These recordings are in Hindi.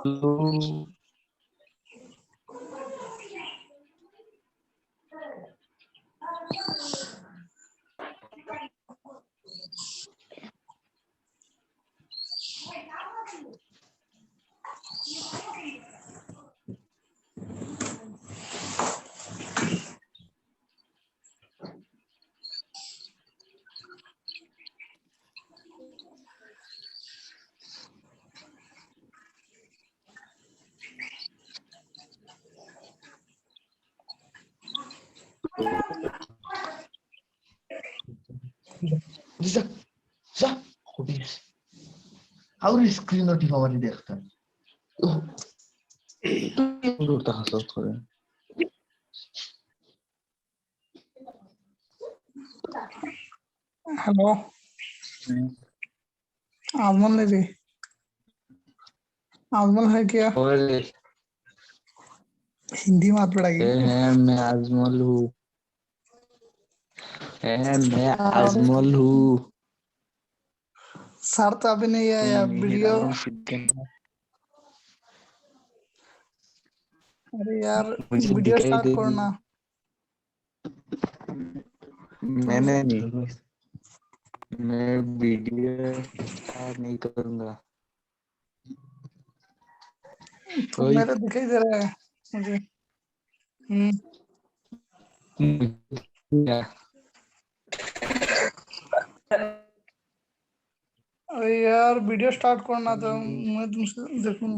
हेलो। जा जा और स्क्रीन और टीवा वाली देखता है उड़ता हंसो थोड़े। हेलो आजमल है जी, आजमल है क्या? और हिंदी में बात पड़ेगी। मैं आजमल हूँ। मैं आजमल हूँ। सर तो अभी नहीं आया वीडियो। अरे यार मुझे वीडियो दिखाई स्टार्ट देगी। करना। मैंने नहीं, मैं वीडियो स्टार्ट नहीं करूंगा। तो मेरे दिखाई दे रहा है मुझे। अरे यार वीडियो स्टार्ट करना तो मैं तुमसे देखूं।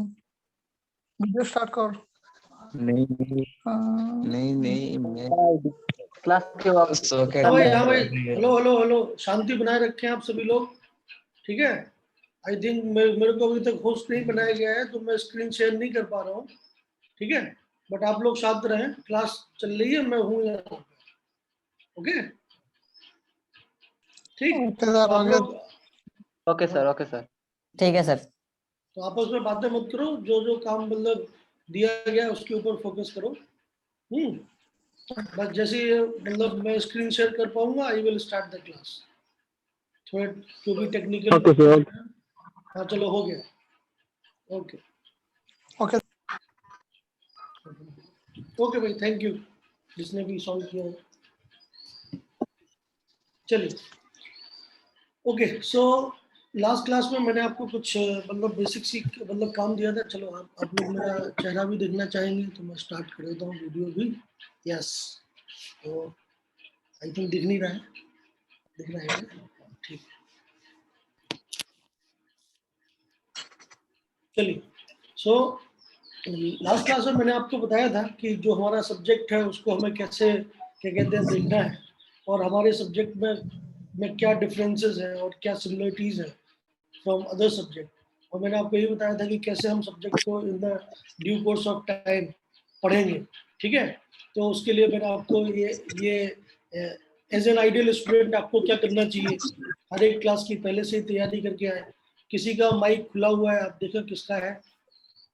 वीडियो स्टार्ट कर। नहीं नहीं मैं क्लास के वापस सो के हाँ भाई हेलो हेलो हेलो, शांति बनाए रखें आप सभी लोग, ठीक है। आई थिंक मेरे को अभी तक होस्ट नहीं बनाया गया है तो मैं स्क्रीन शेयर नहीं कर पा रहा हूँ, ठीक है। बट आप लोग शांत रहें, क्लास चल रही है, मैं हूँ यहाँ, ओके ठीक। ओके तो सर आप ओके। लोग ओके सर ठीक है सर। तो आपस में बातें मत करो, जो जो काम मतलब दिया गया है उसके ऊपर फोकस करो। बस जैसे ही मतलब मैं स्क्रीन शेयर कर पाऊंगा I will start the class. थोड़े क्योंकि टेक्निकल हाँ चलो हो गया, ओके ओके ओके भाई, थैंक यू जिसने भी सॉल्व किया है। चलिए ओके। सो लास्ट क्लास में मैंने आपको कुछ मतलब बेसिक सी मतलब काम दिया था। चलो आप लोग मेरा चेहरा भी देखना चाहेंगे तो मैं स्टार्ट कर देता हूँ वीडियो भी। यस, तो आई थिंक दिख नहीं रहा है, दिख रहा है ठीक। चलिए सो लास्ट क्लास में मैंने आपको बताया था कि जो हमारा सब्जेक्ट है उसको हमें कैसे क्या कहते हैं देखना है, और हमारे सब्जेक्ट में क्या डिफरेंसेस हैं और क्या सिमिलरिटीज़ हैं फ्रॉम अदर सब्जेक्ट। और मैंने आपको ये बताया था कि कैसे हम सब्जेक्ट को in the due course of time पढ़ेंगे, ठीक है। तो उसके लिए मैंने आपको ये एज एन आइडियल स्टूडेंट आपको क्या करना चाहिए, हर एक क्लास की पहले से ही तैयारी करके आए। किसी का माइक खुला हुआ है, आप देखो किसका है।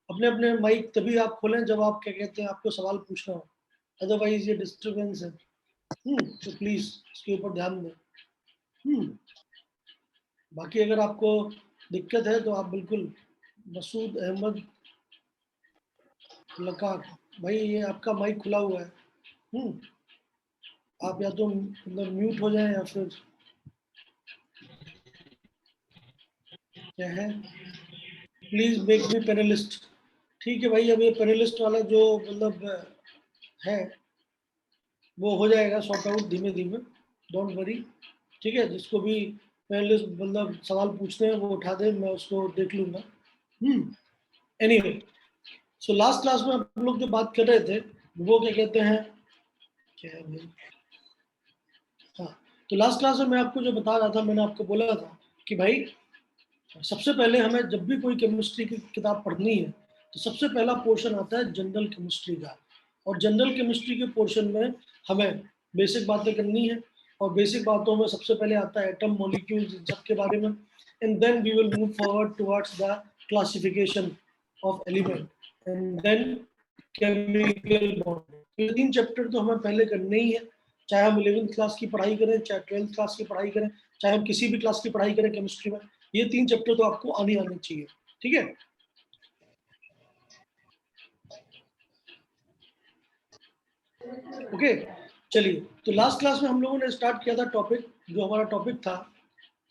अपने अपने माइक तभी आप खोलें जब आप क्या कहते हैं आपको सवाल पूछना हो, अदरवाइज ये डिस्टर्बेंस है। तो प्लीज इसके ऊपर ध्यान दें। बाकी अगर आपको दिक्कत है तो आप बिल्कुल मसूद अहमद लकार भाई, ये आपका माइक खुला हुआ है। आप या तो मतलब म्यूट हो जाएं या फिर क्या है, प्लीज मेक मी पैनलिस्ट। ठीक है भाई, अब ये पैनलिस्ट वाला जो मतलब है वो हो जाएगा सॉर्ट आउट धीमे धीमे, डोंट वरी, ठीक है। जिसको भी पैनलिस्ट मतलब सवाल पूछते हैं वो उठा दे, मैं उसको देख लूंगा। एनीवे, सो लास्ट क्लास में आप लोग जो बात कर रहे थे वो क्या कहते हैं, क्या है भाई, हाँ। तो लास्ट क्लास में मैं आपको जो बता रहा था, मैंने आपको बोला था कि भाई सबसे पहले हमें जब भी कोई केमिस्ट्री की किताब पढ़नी है तो सबसे पहला पोर्शन आता है जनरल केमिस्ट्री का। और जनरल केमिस्ट्री के पोर्शन में हमें बेसिक बातें करनी है, और बेसिक बातों में सबसे पहले आता है एटम, मॉलिक्यूल्स, इन सब के बारे में। And then we will move forward towards the classification of element and then chemical bond. ये 3 चैप्टर तो हमें पहले करने ही है, चाहे हम 11th क्लास की पढ़ाई करें, चाहे 12th क्लास की पढ़ाई करें, चाहे हम किसी भी क्लास की पढ़ाई करें केमिस्ट्री में, ये 3 चैप्टर तो आपको आने चाहिए, ठीक है। ओके, चलिए, तो लास्ट क्लास में हम लोगों ने स्टार्ट किया था टॉपिक, जो हमारा टॉपिक था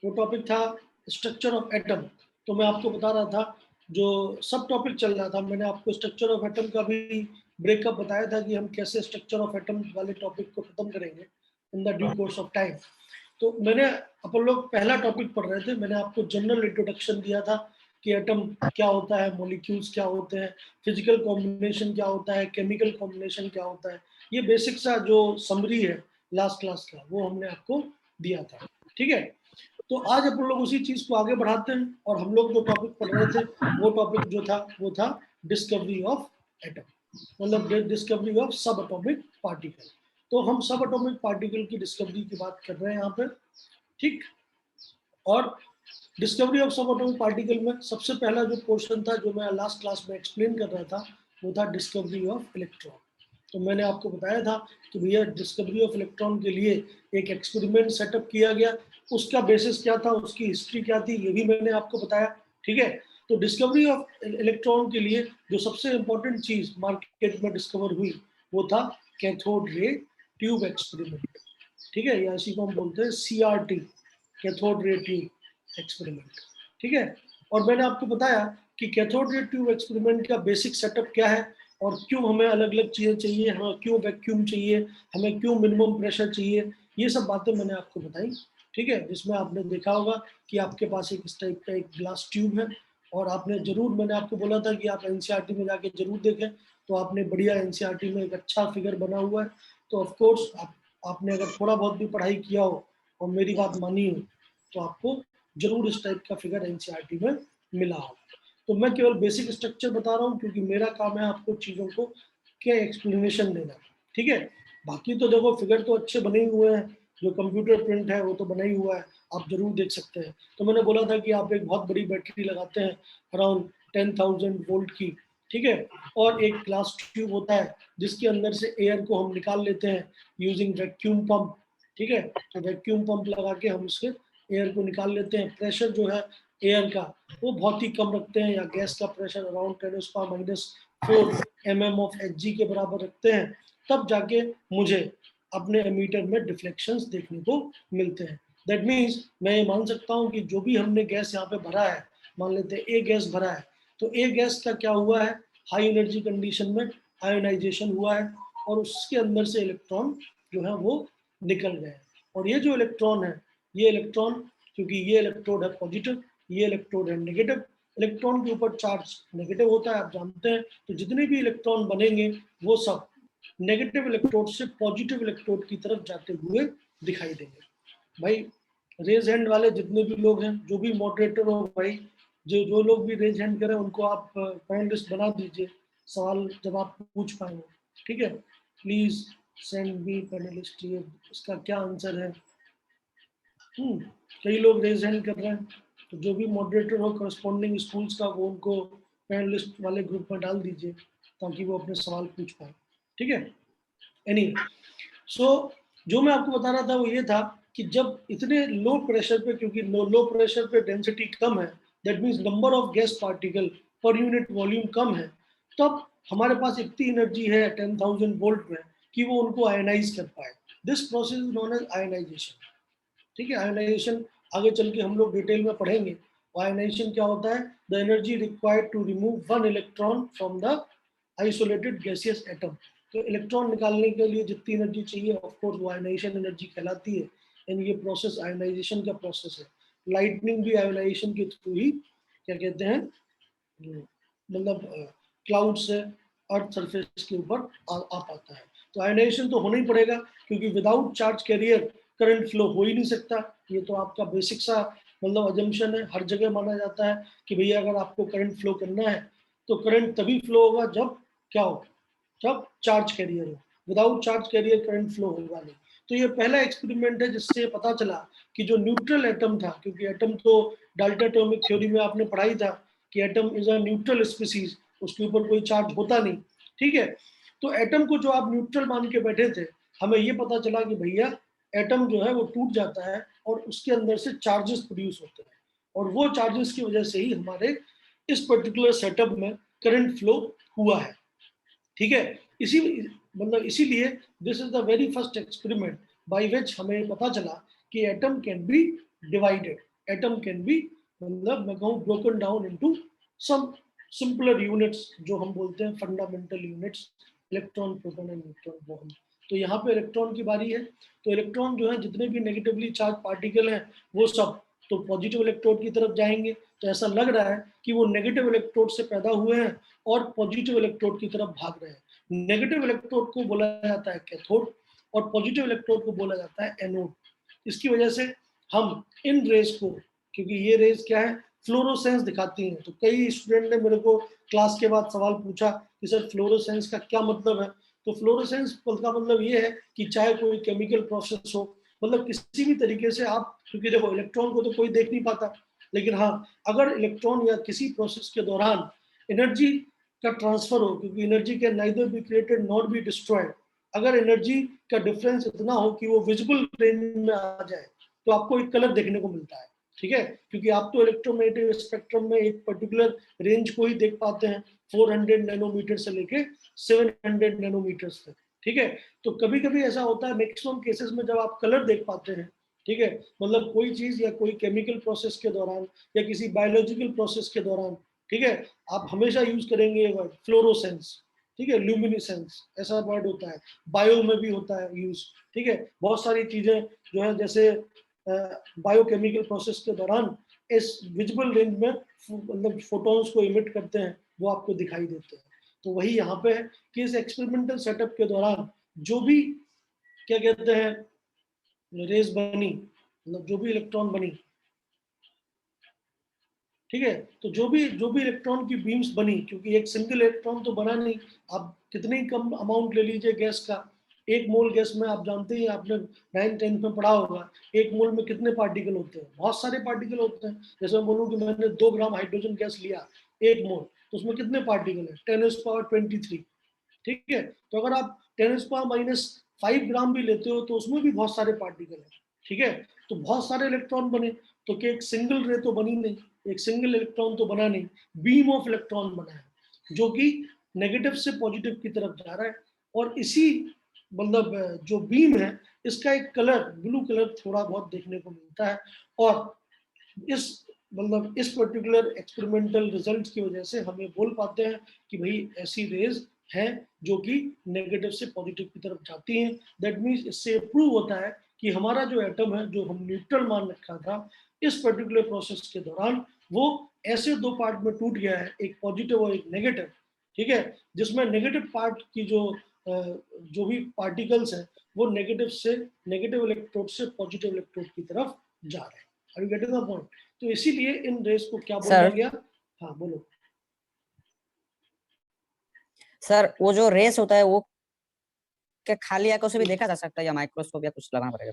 वो टॉपिक था स्ट्रक्चर ऑफ एटम। तो मैं आपको बता रहा था जो सब टॉपिक चल रहा था, मैंने आपको स्ट्रक्चर ऑफ एटम का भी ब्रेकअप बताया था कि हम कैसे स्ट्रक्चर ऑफ एटम वाले टॉपिक को खत्म करेंगे in the due course of time. तो मैंने, अपन लोग पहला टॉपिक पढ़ रहे थे, मैंने आपको जनरल इंट्रोडक्शन दिया था कि एटम क्या होता है, मॉलिक्यूल्स क्या होते हैं, फिजिकल कॉम्बिनेशन क्या होता है, केमिकल कॉम्बिनेशन क्या होता है, ये बेसिक सा जो समरी है लास्ट क्लास का वो हमने आपको दिया था। ठीक है, तो आज अपन लोग उसी चीज को आगे बढ़ाते हैं और हम लोग जो टॉपिक पढ़ रहे थे वो टॉपिक जो था वो था डिस्कवरी ऑफ एटम, मतलब डिस्कवरी ऑफ सब एटॉमिक पार्टिकल। तो हम सब एटॉमिक पार्टिकल की डिस्कवरी की बात कर रहे हैं यहाँ पे, ठीक। और डिस्कवरी ऑफ सब एटॉमिक पार्टिकल में सबसे पहला जो पोर्शन था जो मैं लास्ट क्लास में एक्सप्लेन कर रहा था वो था डिस्कवरी ऑफ इलेक्ट्रॉन। तो मैंने आपको बताया था कि भैया डिस्कवरी ऑफ इलेक्ट्रॉन के लिए एक एक्सपेरिमेंट सेटअप किया गया, उसका बेसिस क्या था, उसकी हिस्ट्री क्या थी, ये भी मैंने आपको बताया। ठीक है, तो डिस्कवरी ऑफ इलेक्ट्रॉन के लिए जो सबसे इंपॉर्टेंट चीज मार्केट में डिस्कवर हुई वो था कैथोड रे ट्यूब एक्सपेरिमेंट। ठीक है, या इसी को हम बोलते हैं CRT, cathode ray tube experiment. ठीक है, और मैंने आपको बताया कि कैथोड रे ट्यूब एक्सपेरिमेंट का बेसिक सेटअप क्या है और क्यों हमें अलग अलग चीजें चाहिए, हमें क्यों वैक्यूम चाहिए, हमें क्यों मिनिमम प्रेशर चाहिए, ये सब बातें मैंने आपको बताई। ठीक है, जिसमें आपने देखा होगा कि आपके पास एक इस टाइप का एक ग्लास ट्यूब है और आपने जरूर, मैंने आपको बोला था कि आप NCERT में जाके जरूर देखें, तो आपने बढ़िया NCERT में एक अच्छा फिगर बना हुआ है। तो ऑफकोर्स आपने अगर थोड़ा बहुत भी पढ़ाई किया हो और मेरी बात मानी हो तो आपको जरूर इस टाइप का फिगर NCERT में मिला हो। तो मैं केवल बेसिक स्ट्रक्चर बता रहा हूँ क्योंकि मेरा काम है आपको चीज़ों को क्या एक्सप्लेनेशन देना। ठीक है, बाकी तो देखो फिगर तो अच्छे बने ही हुए हैं, जो कंप्यूटर प्रिंट है वो तो बना ही हुआ है, आप जरूर देख सकते हैं। तो मैंने बोला था कि आप एक बहुत बड़ी बैटरी लगाते हैं अराउंड 10,000 वोल्ट की, ठीक है, और एक ग्लास ट्यूब होता है जिसके अंदर से एयर को हम निकाल लेते हैं यूजिंग वैक्यूम पंप। ठीक है, तो वैक्यूम पंप लगा के हम उसके एयर को निकाल लेते हैं। प्रेशर जो है एयर का वो बहुत ही कम रखते हैं, या गैस का pressure around 10⁻⁴ mm of Hg के बराबर रखते हैं, तब जाके मुझे अपने एमीटर में डिफ्लेक्शंस देखने को मिलते हैं। दैट मीन्स मैं ये मान सकता हूँ कि जो भी हमने गैस यहाँ पे भरा है, मान लेते हैं A गैस भरा है, तो A गैस का क्या हुआ है, हाई एनर्जी कंडीशन में आयोनाइजेशन हुआ है और उसके अंदर से इलेक्ट्रॉन जो है वो निकल गए। और ये जो इलेक्ट्रॉन है, ये इलेक्ट्रॉन, क्योंकि ये इलेक्ट्रोड है पॉजिटिव, ये इलेक्ट्रोड है नेगेटिव, इलेक्ट्रॉन के ऊपर चार्ज नेगेटिव होता है, आप जानते हैं। तो जितने भी इलेक्ट्रॉन बनेंगे वो सब नेगेटिव इलेक्ट्रोड से पॉजिटिव इलेक्ट्रोड की तरफ जाते हुए दिखाई देंगे। भाई रेज हैंड वाले जितने भी लोग हैं, जो भी मॉडरेटर हो भाई, जो लोग भी रेज हैंड करें उनको आप पैनलिस्ट बना दीजिए, सवाल जब आप पूछ पाएंगे। ठीक है, प्लीज सेंड मी पैनलिस्ट, ये इसका क्या आंसर है। कई लोग रेज हैंड कर रहे हैं, तो जो भी मॉडरेटर हो करस्पॉन्डिंग स्कूल्स का वो उनको पैनलिस्ट वाले ग्रुप में डाल दीजिए ताकि वो अपने सवाल पूछ पाए। ठीक है, एनी सो जो मैं आपको बता रहा था वो ये था कि जब इतने लो प्रेशर पे, क्योंकि लो प्रेशर पे डेंसिटी कम है, that means number of gas particle per unit volume कम है, तब हमारे पास इतनी एनर्जी है 10,000 वोल्ट में कि वो उनको आयनाइज कर पाए। This process is known as ionization. ठीक है, आयनाइजेशन आगे चल के हम लोग डिटेल में पढ़ेंगे। आयनाइजेशन क्या होता है, the energy required to remove one electron from the isolated gaseous atom. तो इलेक्ट्रॉन निकालने के लिए जितनी एनर्जी चाहिए ऑफ कोर्स वो आयनाइजेशन एनर्जी कहलाती है, एंड ये प्रोसेस आयनाइजेशन का प्रोसेस है। लाइटनिंग भी आयनाइजेशन के थ्रू ही क्या कहते हैं, मतलब क्लाउड से अर्थ सरफेस के ऊपर आ पाता है। तो आयनाइजेशन तो होना ही पड़ेगा क्योंकि without charge carrier current flow हो ही नहीं सकता। ये तो आपका बेसिक सा मतलब अजम्पशन है, हर जगह माना जाता है कि भैया अगर आपको करंट फ्लो करना है तो करंट तभी फ्लो होगा जब क्या हो, जब चार्ज कैरियर हो। Without charge carrier current flow होगा नहीं। तो ये पहला एक्सपेरिमेंट है जिससे पता चला कि जो न्यूट्रल एटम था, क्योंकि एटम तो डाल्टन एटॉमिक थ्योरी में आपने पढ़ाई था कि atom is a neutral species, उसके ऊपर कोई चार्ज होता नहीं। ठीक है, तो एटम को जो आप न्यूट्रल मान के बैठे थे, हमें ये पता चला कि भैया एटम जो है वो टूट जाता है और उसके अंदर से चार्जेस प्रोड्यूस होते हैं, और वो चार्जेस की वजह से ही हमारे इस पर्टिकुलर सेटअप में करंट फ्लो हुआ है। ठीक है, मतलब इसीलिए this is the very first experiment by which हमें पता चला कि atom can be divided, atom can be मतलब मैं कहूँ broken down into some simpler units जो हम बोलते हैं fundamental units, electron, proton and neutron, Bohn. तो यहाँ पे इलेक्ट्रॉन की बारी है। तो इलेक्ट्रॉन जो है जितने भी नेगेटिवली चार्ज पार्टिकल हैं वो सब तो पॉजिटिव इलेक्ट्रोड की तरफ जाएंगे। तो ऐसा लग रहा है कि वो नेगेटिव इलेक्ट्रोड से पैदा हुए हैं और पॉजिटिव इलेक्ट्रोड की तरफ भाग रहे हैं। नेगेटिव इलेक्ट्रोड को बोला जाता है कैथोड और पॉजिटिव इलेक्ट्रोड को बोला जाता है एनोड। इसकी वजह से हम इन रेस को, क्योंकि ये रेस क्या है, फ्लोरोसेंस दिखाती हैं। तो कई स्टूडेंट ने मेरे को क्लास के बाद सवाल पूछा कि सर फ्लोरोसेंस का क्या मतलब है। तो फ्लोरोसेंस का मतलब ये है कि चाहे कोई केमिकल प्रोसेस हो, मतलब किसी भी तरीके से आप, क्योंकि देखो इलेक्ट्रॉन को तो कोई देख नहीं पाता, लेकिन हाँ अगर इलेक्ट्रॉन या किसी प्रोसेस के दौरान एनर्जी का ट्रांसफर हो, क्योंकि energy can neither be created not be destroyed, अगर एनर्जी का डिफरेंस इतना हो कि वो विजिबल रेंज में आ जाए तो आपको एक कलर देखने को मिलता है। ठीक है, क्योंकि आप तो इलेक्ट्रोमैग्नेटिक स्पेक्ट्रम में एक पर्टिकुलर रेंज को ही देख पाते हैं, 400 नैनोमीटर से लेके 700 नैनोमीटर तक। ठीक है, तो कभी कभी ऐसा होता है मैक्सिमम केसेस में जब आप कलर देख पाते हैं, ठीक है, मतलब कोई चीज या कोई केमिकल प्रोसेस के दौरान या किसी बायोलॉजिकल प्रोसेस के दौरान, ठीक है, आप हमेशा यूज करेंगे ये वर्ड फ्लोरोसेंस, ठीक है, ल्यूमिनिसेंस ऐसा वर्ड होता है, बायो में भी होता है यूज। ठीक है, बहुत सारी चीजें जो है जैसे बायोकेमिकल प्रोसेस के दौरान इस विजिबल रेंज में मतलब फोटॉन्स को इमिट करते हैं, वो आपको दिखाई देते हैं। तो वही यहाँ पे है कि इस एक्सपेरिमेंटल सेटअप के दौरान जो भी क्या कहते हैं रेस बनी, मतलब जो भी इलेक्ट्रॉन बनी, ठीक है, तो जो भी इलेक्ट्रॉन की बीम्स बनी, क्योंकि एक सिंगल इलेक्ट्रॉन तो बना नहीं, आप कितने ही कम अमाउंट ले लीजिए गैस का, एक मोल गैस में आप जानते ही, आपने 9th-10th में पढ़ा होगा, एक मोल में कितने पार्टिकल होते हैं, बहुत सारे पार्टिकल होते हैं। जैसे मैं बोलूँ कि मैंने 2 ग्राम हाइड्रोजन गैस लिया एक मोल, तो उसमें कितने पार्टिकल है, 10⁻23। ठीक है, तो अगर आप 10⁻⁻5 ग्राम भी लेते हो तो उसमें भी बहुत सारे पार्टिकल हैं। ठीक है, तो बहुत सारे इलेक्ट्रॉन बने, तो क्या एक सिंगल रे तो बनी नहीं, एक सिंगल इलेक्ट्रॉन तो बना नहीं, बीम ऑफ इलेक्ट्रॉन बना है जो कि नेगेटिव से पॉजिटिव की तरफ जा रहा है। और इसी मतलब जो बीम है इसका एक कलर ब्लू कलर थोड़ा बहुत देखने को मिलता है। और इस मतलब इस पर्टिकुलर एक्सपेरिमेंटल रिजल्ट की वजह से हमें बोल पाते हैं कि भाई ऐसी रेज हैं जो कि नेगेटिव से पॉजिटिव की तरफ जाती हैं। दैट मीन्स इससे प्रूव होता है कि हमारा जो एटम है जो हम न्यूट्रल मान रखा था इस पर्टिकुलर प्रोसेस के दौरान वो ऐसे 2 पार्ट में टूट गया है, एक पॉजिटिव और एक नेगेटिव। ठीक है, जिसमें नेगेटिव पार्ट की जो भी पार्टिकल्स हैं वो नेगेटिव इलेक्ट्रोड से पॉजिटिव इलेक्ट्रोड की तरफ जा रहे हैं। Are you getting the point? तो इसीलिए इन रेस को क्या बोला सर, गया? हाँ बोलो। सर वो जो रेस होता है वो क्या खाली आंखों से भी देखा जा सकता है या माइक्रोस्कोप या कुछ लगाना पड़ेगा?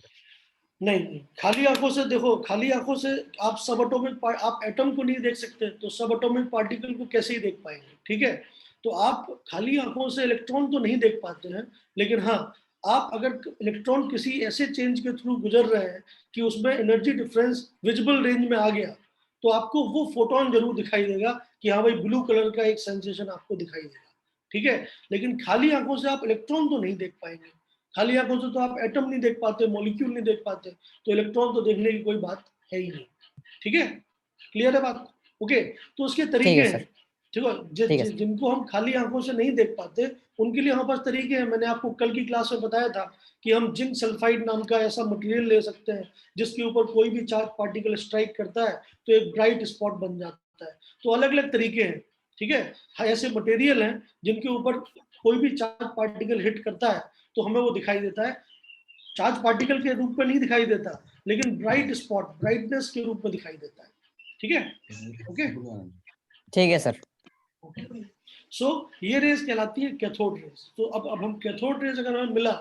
नहीं, खाली आंखों से देखो, खाली आंखों से आप सब एटॉमिक आप एटम को नहीं देख सकते, तो सब एटॉमिक पार्टिकल को कैसे ही देख पाएंगे? ठीक है, तो आप खाली आंखों से इलेक्ट्रॉन तो नहीं देख पाते हैं, लेकिन हाँ आप अगर इलेक्ट्रॉन किसी ऐसे चेंज के थ्रू गुजर रहे हैं कि उसमें एनर्जी डिफरेंस विजिबल रेंज में आ गया, तो आपको वो फोटोन जरूर दिखाई देगा कि हाँ भाई ब्लू कलर का एक सेंसेशन आपको दिखाई देगा। ठीक है, लेकिन खाली आंखों से आप इलेक्ट्रॉन तो नहीं देख पाएंगे, खाली आंखों से तो आप एटम नहीं देख पाते, मॉलिक्यूल नहीं देख पाते, तो इलेक्ट्रॉन तो देखने की कोई बात है ही नहीं। ठीक है, क्लियर है बात? ओके, तो उसके तरीके हैं। ठीक है, जिनको हम खाली आंखों से नहीं देख पाते उनके लिए हमारे पास तरीके हैं। मैंने आपको कल की क्लास में बताया था कि हम जिंक सल्फाइड नाम का ऐसा मटेरियल ले सकते हैं जिसके ऊपर कोई भी चार्ज पार्टिकल स्ट्राइक करता है तो एक ब्राइट स्पॉट बन जाता है। तो अलग अलग तरीके हैं। ठीक है, ऐसे मटेरियल हैं जिनके ऊपर कोई भी चार्ज पार्टिकल हिट करता है तो हमें वो दिखाई देता है, चार्ज पार्टिकल के रूप में नहीं दिखाई देता लेकिन ब्राइट स्पॉट, ब्राइटनेस के रूप में दिखाई देता है। ठीक है, ओके, ठीक है सर। सो ये रेज कहलाती है कैथोड रेज। तो अब हम कैथोड रेज अगर हमें मिला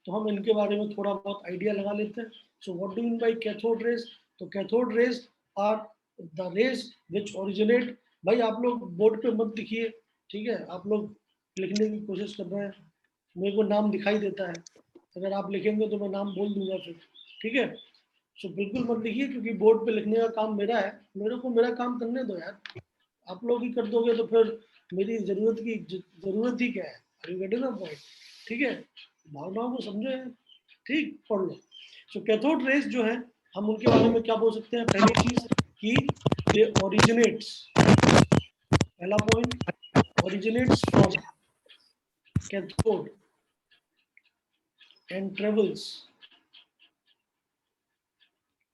तो हम इनके बारे में थोड़ा बहुत आइडिया लगा लेते हैं। So what do mean by cathode rays? तो cathode rays are the rays which originate, भाई आप लोग बोर्ड पे मत लिखिए, ठीक है, आप लोग लिखने की कोशिश कर रहे हैं, मेरे को नाम दिखाई देता है, अगर आप लिखेंगे तो मैं नाम बोल दूंगा फिर। ठीक है, सो बिल्कुल मत लिखिए क्योंकि बोर्ड पे लिखने का काम मेरा है, मेरे को मेरा काम करने दो यार, आप लोग ही कर दोगे तो फिर मेरी जरूरत ही क्या है? Are you getting the point? ठीक है, भावनाओं को समझो यार, ठीक, पढ़ लो। सो कैथोड रेज जो है, हम उनके बारे में क्या बोल सकते हैं? पहली चीज कि दे ओरिजिनेट्स, पहला point, originates from cathode and travels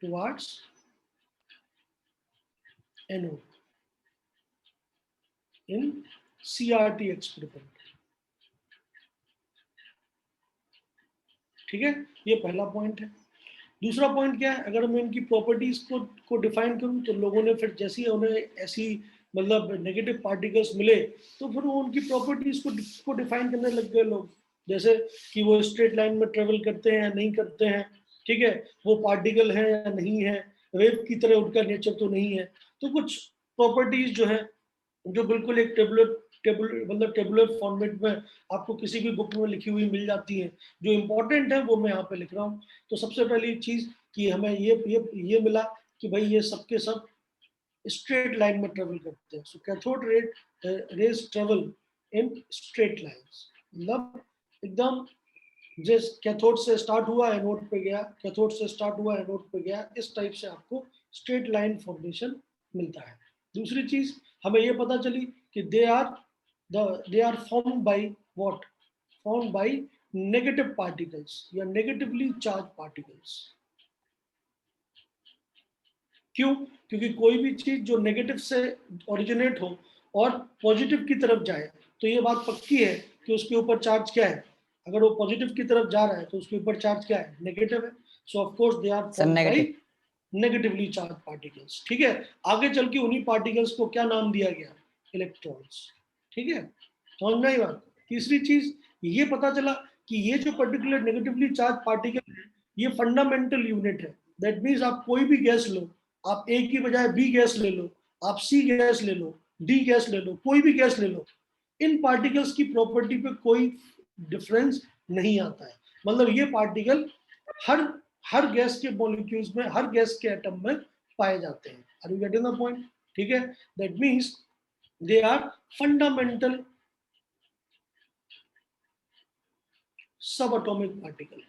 towards anode in CRT experiment. ठीक है, ये पहला पॉइंट है। दूसरा पॉइंट क्या है? अगर मैं इनकी प्रॉपर्टीज को डिफाइन करूं तो लोगों ने फिर जैसे ही उन्हें ऐसी मतलब नेगेटिव पार्टिकल्स मिले तो फिर वो उनकी प्रॉपर्टीज को डिफाइन करने लग गए लोग, जैसे कि वो स्ट्रेट लाइन में ट्रेवल करते हैं या नहीं करते हैं, ठीक है, वो पार्टिकल है या नहीं है, वेव की तरह उनका नेचर तो नहीं है। तो कुछ प्रॉपर्टीज जो है जो बिल्कुल एक टेबुलर फॉर्मेट में आपको किसी भी बुक में लिखी हुई मिल जाती है, जो इम्पोर्टेंट है वो मैं यहाँ पे लिख रहा हूँ। तो सबसे पहली चीज कि हमें ये मिला कि भाई ये सबके सब स्ट्रेट लाइन में ट्रेवल करते हैं। So cathode rays travel in straight lines, मतलब एकदम जिस कैथोड से स्टार्ट हुआ एनोड पे गया, कैथोड से स्टार्ट हुआ एनोड पे गया, इस टाइप से आपको स्ट्रेट लाइन फॉर्मेशन मिलता है। दूसरी चीज हमें ये पता चली कि they are formed by what? Formed by negative particles या नेगेटिवली चार्ज पार्टिकल्स। क्यों? क्योंकि कोई भी चीज जो नेगेटिव से ओरिजिनेट हो और पॉजिटिव की तरफ जाए तो ये बात पक्की है कि उसके ऊपर चार्ज क्या है? अगर वो पॉजिटिव की तरफ जा रहा है तो उसके ऊपर चार्ज क्या है? नेगेटिव है। So of course they are formed by negatively charge particles. ठीक है, आगे चल के उन्हीं पार्टिकल्स को क्या नाम दिया गया? इलेक्ट्रॉन्स। ठीक है, समझ में आई बात? तीसरी चीज ये पता चला कि ये जो पर्टिकुलर नेगेटिवली चार्ज पार्टिकल है ये फंडामेंटल यूनिट है। दैट मीन्स आप कोई भी गैस लो, आप ए की बजाय बी गैस ले लो, आप सी गैस ले लो, डी गैस ले लो, कोई भी गैस ले लो, इन पार्टिकल्स की प्रॉपर्टी पे कोई डिफरेंस नहीं आता है। मतलब ये पार्टिकल हर गैस के मॉलिक्यूल्स में, हर गैस के एटम में पाए जाते हैं। Are you getting the point? ठीक है, that means they are fundamental subatomic particle.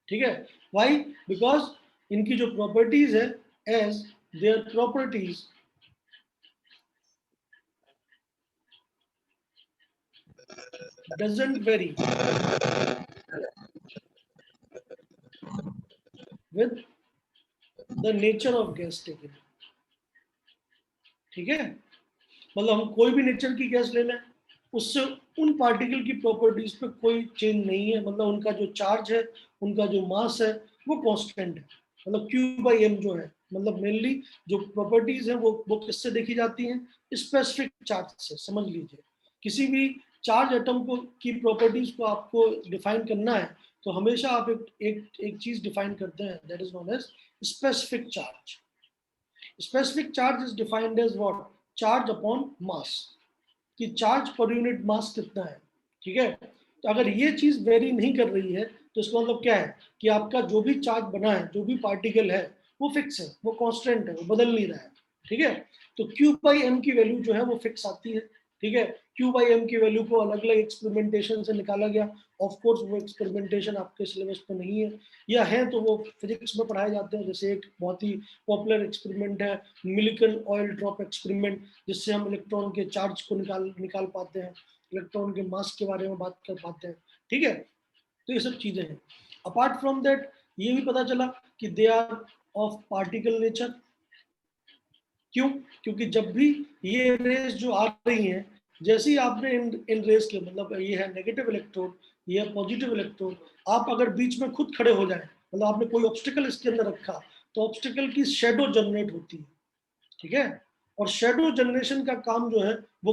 ठीक है, वाई? बिकॉज इनकी जो प्रॉपर्टीज है, as their properties doesn't vary with the nature of gas taken। ठीक है, मतलब हम कोई भी नेचर की गैस ले लें, उससे उन पार्टिकल की प्रॉपर्टीज पे कोई चेंज नहीं है। मतलब उनका जो चार्ज है, उनका जो मास है वो कांस्टेंट है। मतलब Q/m जो है, मतलब मेनली जो प्रॉपर्टीज है वो किससे देखी जाती हैं? स्पेसिफिक चार्ज से। समझ लीजिए, किसी भी चार्ज एटम को की प्रॉपर्टीज को आपको डिफाइन करना है तो हमेशा आप एक चीज डिफाइन करते हैं, that is known as specific charge. Specific charge is defined as what? Charge upon mass, कि चार्ज पर यूनिट मास कितना है। ठीक है, तो अगर ये चीज वेरी नहीं कर रही है तो इसका मतलब क्या है कि आपका जो भी चार्ज बना है, जो भी पार्टिकल है वो फिक्स है, वो कांस्टेंट है, वो बदल नहीं रहा है। ठीक है, तो Q/m की वैल्यू जो है वो फिक्स आती है। ठीक है, Q/m की वैल्यू को अलग अलग एक्सपेरिमेंटेशन से निकाला गया। ऑफ कोर्स वो एक्सपेरिमेंटेशन आपके सिलेबस पे नहीं है, या है तो वो फिजिक्स में पढ़ाए जाते हैं। जैसे एक बहुत ही पॉपुलर एक्सपेरिमेंट है मिलिकन ऑयल ड्रॉप एक्सपेरिमेंट, जिससे हम इलेक्ट्रॉन के चार्ज को निकाल पाते हैं, इलेक्ट्रॉन के मास के बारे में बात कर पाते हैं। ठीक है, तो ये सब चीजें हैं। अपार्ट फ्रॉम दैट ये भी पता चला कि they are of particle nature. क्यों? क्योंकि जब भी ये रेस जो आ रही हैं, जैसे ही आपने इन रेस के, मतलब ये है नेगेटिव इलेक्ट्रोड, ये है पॉजिटिव इलेक्ट्रोड, आप अगर बीच में खुद खड़े हो जाए, मतलब आपने कोई ऑब्स्टिकल इसके अंदर रखा, तो ऑब्स्टिकल की शेडो जनरेट होती है। ठीक है, और शेडो जनरेशन का काम जो है वो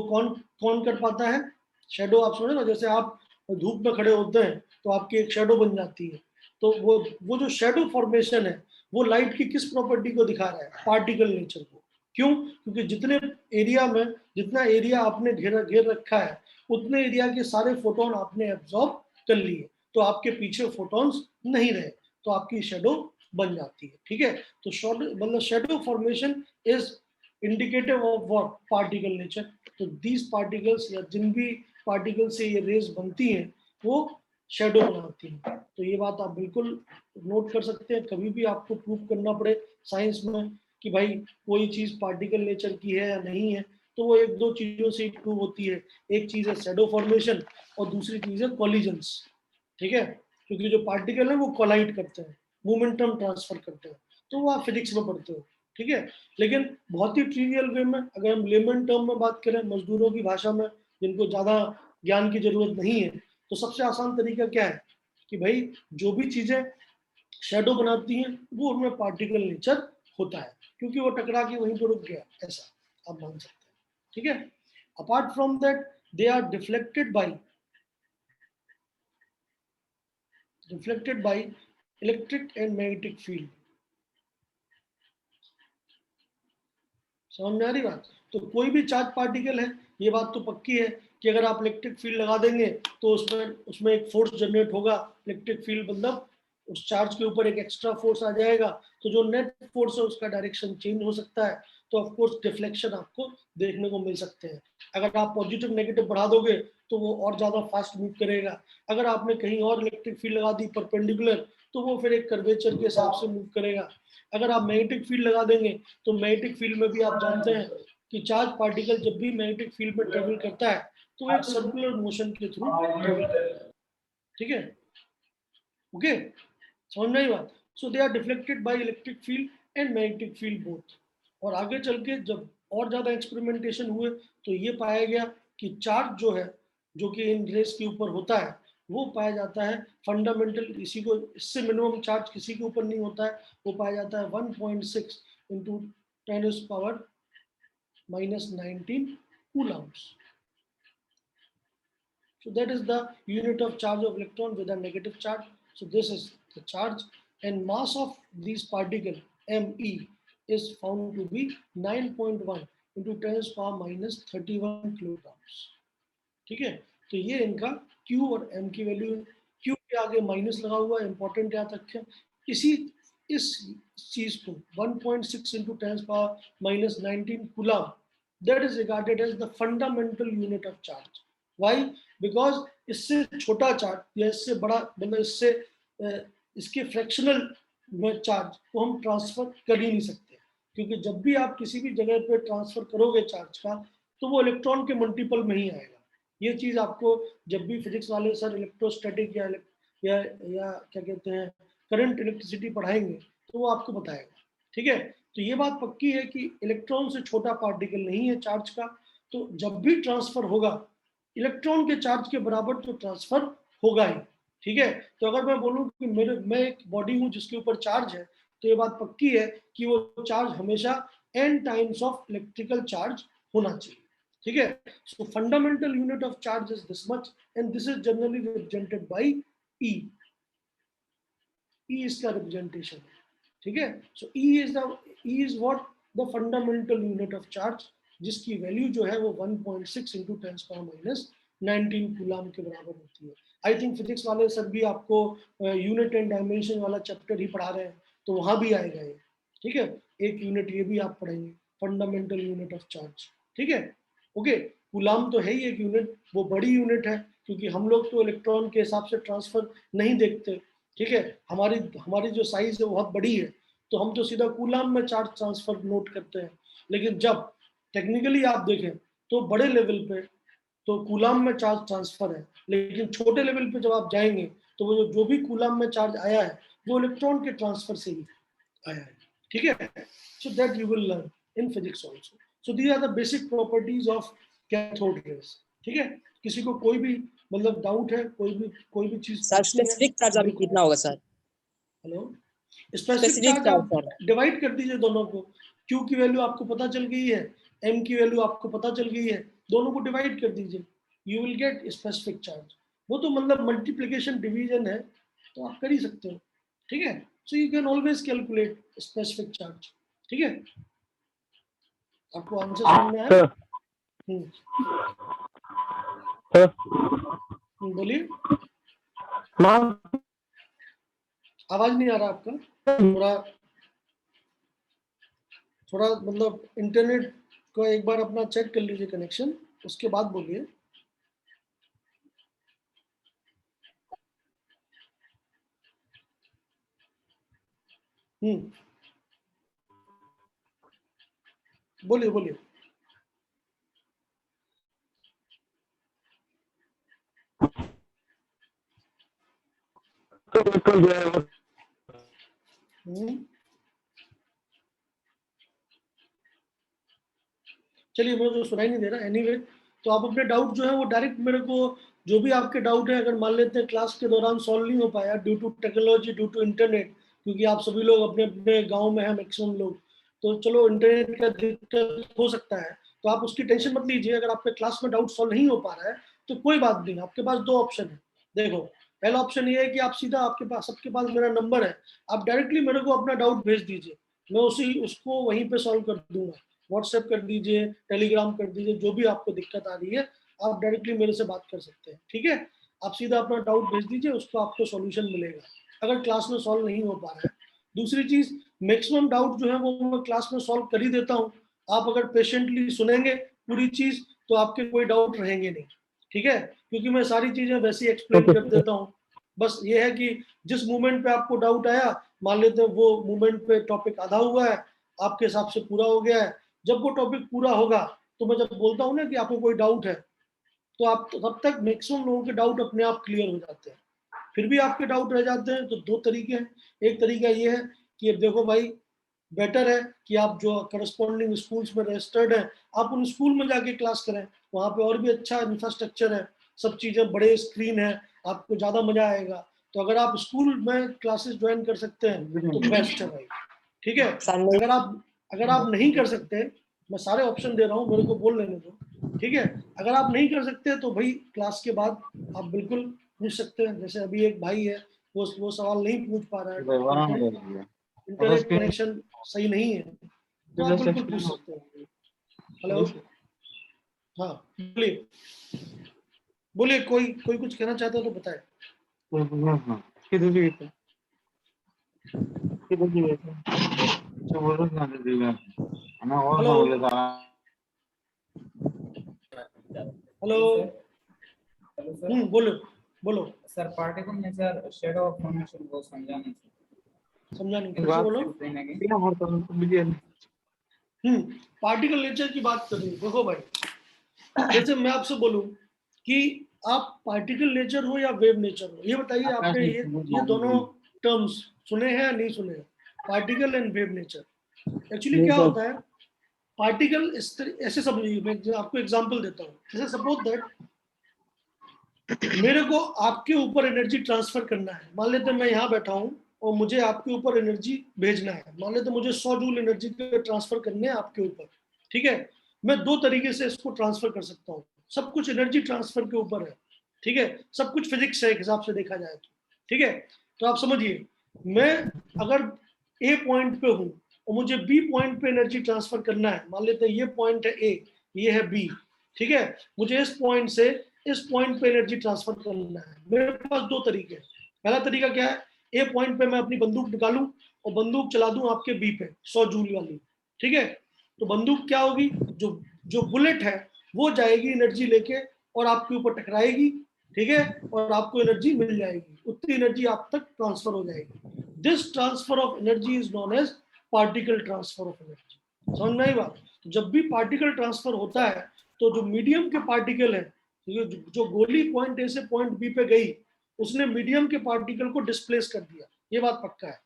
कौन कर पाता है? शेडो, आप समझे ना, जैसे आप धूप में खड़े होते हैं तो आपकी एक शेडो बन जाती है। तो वो जो शेडो फॉर्मेशन है वो लाइट की किस प्रॉपर्टी को दिखा रहा है? पार्टिकल नेचर को। क्यों? क्योंकि जितना एरिया आपने घेर रखा है, उतने एरिया के सारे फोटोन आपने एब्जॉर्ब कर लिए, तो आपके पीछे फोटॉन्स नहीं रहे, तो आपकी शेडो बन जाती है। ठीक है, तो मतलब shadow formation is indicative of what particle nature. तो दीज पार्टिकल्स या जिन भी पार्टिकल से ये रेज बनती हैं वो शेडो बनाती हैं। तो ये बात आप बिल्कुल नोट कर सकते हैं। कभी भी आपको प्रूव करना पड़े साइंस में कि भाई कोई चीज पार्टिकल नेचर की है या नहीं है, तो वो एक दो चीजों से प्रूव होती है। एक चीज है शेडो फॉर्मेशन और दूसरी चीज है कॉलिजन्स। ठीक है, क्योंकि जो पार्टिकल है वो कोलाइड करते हैं, मोमेंटम ट्रांसफर करते हैं, तो वो आप फिजिक्स में पढ़ते हो। ठीक है, लेकिन बहुत ही ट्रिवियल वे में अगर हम लेमन टर्म में बात करें, मजदूरों की भाषा में, जिनको ज्यादा ज्ञान की जरूरत नहीं है, तो सबसे आसान तरीका क्या है कि भाई जो भी चीजें शेडो बनाती हैं वो उनमें पार्टिकल नेचर होता है, क्योंकि वो टकरा के वहीं पर रुक गया, ऐसा आप मान सकते हैं। ठीक है, apart from that they are deflected by electric and magnetic field. समझ में आ रही बात? तो कोई भी चार्ज पार्टिकल है, ये बात तो पक्की है कि अगर आप इलेक्ट्रिक फील्ड लगा देंगे तो उसमें एक फोर्स जनरेट होगा। इलेक्ट्रिक फील्ड मतलब उस चार्ज के ऊपर एक एक्स्ट्रा फोर्स आ जाएगा, तो जो नेट फोर्स है उसका डायरेक्शन चेंज हो सकता है, तो ऑफ कोर्स डिफ्लेक्शन आपको देखने को मिल सकते हैं। अगर आप पॉजिटिव नेगेटिव बढ़ा दोगे तो वो और ज्यादा फास्ट मूव करेगा। अगर आपने कहीं और इलेक्ट्रिक फील्ड लगा दी परपेंडिकुलर, तो वो फिर एक कर्वेचर के हिसाब से मूव करेगा। अगर आप मैग्नेटिक फील्ड लगा देंगे तो मैग्नेटिक फील्ड में भी आप जानते हैं कि चार्ज पार्टिकल जब भी मैग्नेटिक फील्ड में ट्रेवल करता है तो एक सर्कुलर मोशन के थ्रू ट्रेवल करता है। ठीक है, ओके, समझ में आई बात? So they are deflected by electric field and magnetic field both. और आगे चल के जब और ज्यादा एक्सपेरिमेंटेशन हुए तो ये पाया गया कि चार्ज जो है, जो कि इन रेस के ऊपर होता है, वो पाया जाता है फंडामेंटल, इसी को इससे मिनिमम चार्ज किसी के ऊपर नहीं होता है, वो पाया जाता है 1.6 into 10⁻⁻19 coulombs. So that is the unit of charge of electron with a negative charge. So this is the charge, and mass of these particle ME is found to be 9.1 into 10⁻31 kilograms. ठीक है, तो ये इनका Q और M की वैल्यू है। Q के आगे माइनस लगा हुआ है, इंपॉर्टेंट याद रखें। इस चीज को 1.6 into 10⁻⁻19 coulomb, that is regarded as the fundamental unit of charge. Why? Because इससे छोटा चार्ज या इससे बड़ा, मतलब इसके फ्रैक्शनल में चार्ज को हम ट्रांसफर कर ही नहीं सकते, क्योंकि जब भी आप किसी भी जगह पे ट्रांसफर करोगे चार्ज का, तो वो इलेक्ट्रॉन के मल्टीपल में ही आएगा। ये चीज आपको जब भी फिजिक्स वाले सर इलेक्ट्रोस्टैटिक या क्या कहते हैं करंट इलेक्ट्रिसिटी पढ़ाएंगे तो वो आपको बताएगा। ठीक है, तो ये बात पक्की है कि इलेक्ट्रॉन से छोटा पार्टिकल नहीं है चार्ज का, तो जब भी ट्रांसफर होगा इलेक्ट्रॉन के चार्ज के बराबर तो ट्रांसफर होगा ही। ठीक है, तो अगर मैं बोलूं कि मैं एक बॉडी हूं जिसके ऊपर चार्ज है, तो ये बात पक्की है कि वो चार्ज हमेशा n times of electrical charge होना चाहिए। ठीक है, सो fundamental unit of charge is this much and this is generally represented by E। E इसका रिप्रेजेंटेशन है। ठीक है, सो E is what the fundamental unit of charge, जिसकी वैल्यू जो है वो 1.6 into 10⁻⁻19 कूलम के बराबर होती है। आई थिंक फिजिक्स वाले सर भी आपको यूनिट एंड डायमेंशन वाला चैप्टर ही पढ़ा रहे हैं, तो वहां भी आएगा ये। ठीक है, एक यूनिट ये भी आप पढ़ेंगे, फंडामेंटल यूनिट ऑफ चार्ज। ठीक है, ओके, कूलम तो है ही एक यूनिट, वो बड़ी यूनिट है, क्योंकि हम लोग तो इलेक्ट्रॉन के हिसाब से ट्रांसफर नहीं देखते। ठीक है, हमारी जो साइज है बहुत बड़ी है, तो हम तो सीधा कूलम में चार्ज ट्रांसफर नोट करते हैं। लेकिन जब टेक्निकली आप देखें तो बड़े लेवल पे तो कूलम में चार्ज ट्रांसफर है, लेकिन छोटे लेवल पे जब आप जाएंगे तो वो जो भी कूलम में चार्ज आया है वो इलेक्ट्रॉन के ट्रांसफर से ही आया है। ठीक है, so that you will learn in physics also. So these are the basic properties of cathode rays. ठीक है, किसी को कोई भी मतलब डाउट है, कोई भी चीज सर स्पेसिफिक चार्ज अभी कितना होगा सर? हेलो, स्पेसिफिक चार्ज आप डिवाइड कर दीजिए दोनों को। Q की वैल्यू आपको पता चल गई है, M की वैल्यू आपको पता चल गई है, दोनों को डिवाइड कर दीजिए, you will get specific charge. वो तो मतलब मल्टीप्लिकेशन डिवीजन है, तो आप कर ही सकते हो। ठीक है, so you can always calculate specific charge. ठीक है, आपको आंसर समझ में आया? बोलिए, आवाज नहीं आ रहा आपका, थोड़ा थोड़ा मतलब इंटरनेट को एक बार अपना चेक कर लीजिए कनेक्शन, उसके बाद बोलिए। बोलिए बोलिए। चलिए, मुझे तो सुनाई नहीं दे रहा। एनीवे, तो आप अपने डाउट जो है वो डायरेक्ट मेरे को, जो भी आपके डाउट है, अगर मान लेते हैं क्लास के दौरान सॉल्व नहीं हो पाया due to technology, due to internet, क्योंकि आप सभी लोग अपने अपने गांव में हैं मैक्सिमम लोग, तो चलो इंटरनेट का दिक्कत हो सकता है, तो आप उसकी टेंशन मत लीजिए। अगर आपके क्लास में डाउट सॉल्व नहीं हो पा रहा है तो कोई बात नहीं, आपके पास दो ऑप्शन है। देखो, पहला ऑप्शन ये है कि आप सीधा, आपके पास, सबके पास मेरा नंबर है, आप डायरेक्टली मेरे को अपना डाउट भेज दीजिए, मैं उसको वहीं पे सॉल्व कर दूंगा। व्हाट्सएप कर दीजिए, टेलीग्राम कर दीजिए, जो भी आपको दिक्कत आ रही है आप डायरेक्टली मेरे से बात कर सकते हैं, ठीक है। आप सीधा अपना डाउट भेज दीजिए, उसको आपको सॉल्यूशन मिलेगा अगर क्लास में सॉल्व नहीं हो पा रहा है। दूसरी चीज, मैक्सिमम डाउट जो है वो मैं क्लास में सॉल्व कर ही देता हूँ। आप अगर पेशेंटली सुनेंगे पूरी चीज तो आपके कोई डाउट रहेंगे नहीं, ठीक है, क्योंकि मैं सारी चीजें वैसे ही एक्सप्लेन कर देता हूँ। बस ये है कि जिस मोमेंट पे आपको डाउट आया, मान लेते हैं वो मोमेंट पे टॉपिक आधा हुआ है, आपके हिसाब से पूरा हो गया है, जब वो टॉपिक पूरा होगा तो मैं जब बोलता हूँ ना कि आपको कोई डाउट है, तो आप तब तक मैक्सिमम लोगों के डाउट अपने आप क्लियर हो जाते हैं। फिर भी आपके डाउट रह जाते हैं तो दो तरीके हैं। एक तरीका ये है कि देखो भाई, बेटर है कि आप जो करस्पॉन्डिंग स्कूल्स में रजिस्टर्ड हैं, आप उन स्कूल में जाके क्लास करें, वहाँ पे और भी अच्छा इंफ्रास्ट्रक्चर है, सब चीज़ें, बड़े स्क्रीन है, आपको ज़्यादा मजा आएगा। तो अगर आप स्कूल में क्लासेस ज्वाइन कर सकते हैं तो बेस्ट है भाई, ठीक है। अगर आप नहीं कर सकते, मैं सारे ऑप्शन दे रहा हूँ, मेरे को बोल लेने दो, ठीक है। अगर आप नहीं कर सकते तो भाई क्लास के बाद आप बिल्कुल पूछ सकते हैं। जैसे अभी एक भाई है, वो सवाल नहीं पूछ पा रहा है, इंटरनेट कनेक्शन सही नहीं है, तो आप बिल्कुल पूछ सकते हैं। हेलो, हाँ बोलिए बोलिए, कोई कोई कुछ कहना चाहता है तो बताए। Hello hello, hello sir. बोलो बोलो। Sir particle nature shadow of formation को समझा नहीं समझा नहीं, फिर से बोलो। पार्टिकल नेचर की बात कर रही हूँ। देखो भाई, जैसे मैं आपसे बोलूं कि आप पार्टिकल नेचर हो या वेव नेचर हो, ये बताइए, आपने ये दोनों टर्म्स सुने हैं या नहीं सुने हैं, particle and wave nature. Actually क्या होता है, पार्टिकल ऐसे समझिए, मैं आपको एग्जांपल देता हूँ। जैसे सपोज दैट मेरे को आपके ऊपर एनर्जी ट्रांसफर करना है, मान लेते मैं यहाँ बैठा हूँ और मुझे आपके ऊपर एनर्जी भेजना है, मान लेते मुझे 100 जूल एनर्जी ट्रांसफर करने हैं आपके ऊपर, ठीक है। मैं दो तरीके से इसको ट्रांसफर कर सकता हूँ, सब कुछ एनर्जी ट्रांसफर के ऊपर है, ठीक है, सब कुछ फिजिक्स है एक हिसाब से देखा जाए तो, ठीक है। तो आप समझिए, मैं अगर ए पॉइंट पे हूँ और मुझे बी पॉइंट पे एनर्जी ट्रांसफर करना है, मान लेते हैं ये पॉइंट है ए, ये है बी, ठीक है, मुझे इस पॉइंट से इस पॉइंट पे एनर्जी ट्रांसफर करना है। मेरे पास दो तरीके हैं। पहला तरीका क्या है, ए पॉइंट पे मैं अपनी बंदूक निकालूं और बंदूक चला दूं आपके बी पे 100 जूल वाली, ठीक है। तो बंदूक क्या होगी, जो जो बुलेट है वो जाएगी एनर्जी लेके और आपके ऊपर टकराएगी, ठीक है, और आपको एनर्जी मिल जाएगी, उतनी एनर्जी आप तक ट्रांसफर हो जाएगी। This transfer of energy is known as particle transfer of energy. समझ में आई बात। जब भी पार्टिकल ट्रांसफर होता है तो जो मीडियम के पार्टिकल है, जो गोली पॉइंट ए से पॉइंट बी पे गई, उसने मीडियम के पार्टिकल को डिस्प्लेस कर दिया, ये बात पक्का है,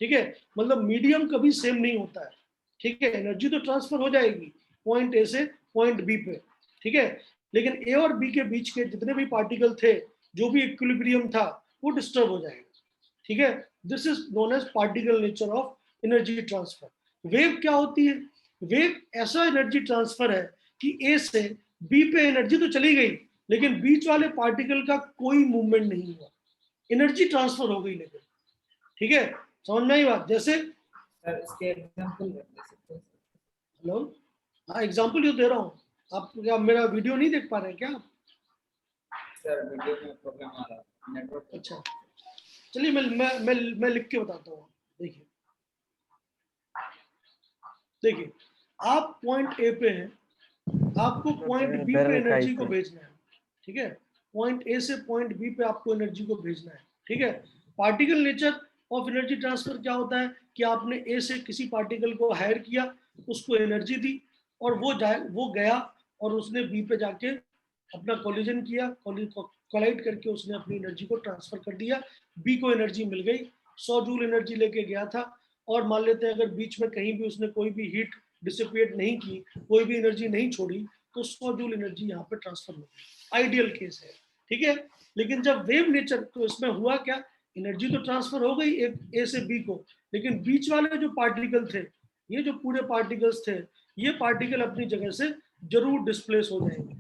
ठीक है। मतलब मीडियम कभी सेम नहीं होता है, ठीक है। एनर्जी तो ट्रांसफर हो जाएगी पॉइंट ए से पॉइंट बी पे, ठीक है, लेकिन ए और बी के बीच के जितने भी पार्टिकल थे, जो भी इक्विलिब्रियम था, वो डिस्टर्ब हो जाएगा, ठीक है। This is known as particle nature of energy transfer. Wave क्या होती है, वेव ऐसा एनर्जी ट्रांसफर है कि ए से बी पे एनर्जी तो चली गई लेकिन बीच वाले पार्टिकल का कोई मूवमेंट नहीं हुआ, एनर्जी ट्रांसफर हो गई लेकिन, ठीक है। समझ में आई बात। जैसे सर इसके एग्जांपल दे सकते हैं? हेलो, हाँ एग्जांपल जो दे रहा हूँ। आप क्या मेरा वीडियो नहीं देख पा रहे हैं क्या आप? सर वीडियो में प्रॉब्लम आ रहा है नेटवर्क। अच्छा, चलिए मैं लिख के बताता हूँ। देखिए, देखिए आप पॉइंट ए पे हैं, आपको पॉइंट बी पे एनर्जी को भेजना है, ठीक है, पॉइंट ए से पॉइंट बी पे आपको एनर्जी को भेजना है, ठीक है। Particle nature of energy transfer क्या होता है कि आपने ए से किसी पार्टिकल को हायर किया, उसको एनर्जी दी और वो गया और उसने बी पे जाके अपना कोलिजन किया, कोलाइड करके उसने अपनी एनर्जी को ट्रांसफर कर दिया, बी को एनर्जी मिल गई, 100 जूल एनर्जी लेके गया था। और मान लेते हैं अगर बीच में कहीं भी उसने कोई भी हीट डिसिपेट नहीं की, कोई भी एनर्जी नहीं छोड़ी, तो 100 जूल एनर्जी यहाँ पे ट्रांसफर हो गई, आइडियल केस है, ठीक है। लेकिन जब वेव नेचर, तो इसमें हुआ क्या, एनर्जी तो ट्रांसफर हो गई एक ए से बी को, लेकिन बीच वाले जो पार्टिकल थे, ये जो पूरे पार्टिकल्स थे, ये पार्टिकल अपनी जगह से जरूर डिस्प्लेस हो जाएंगे।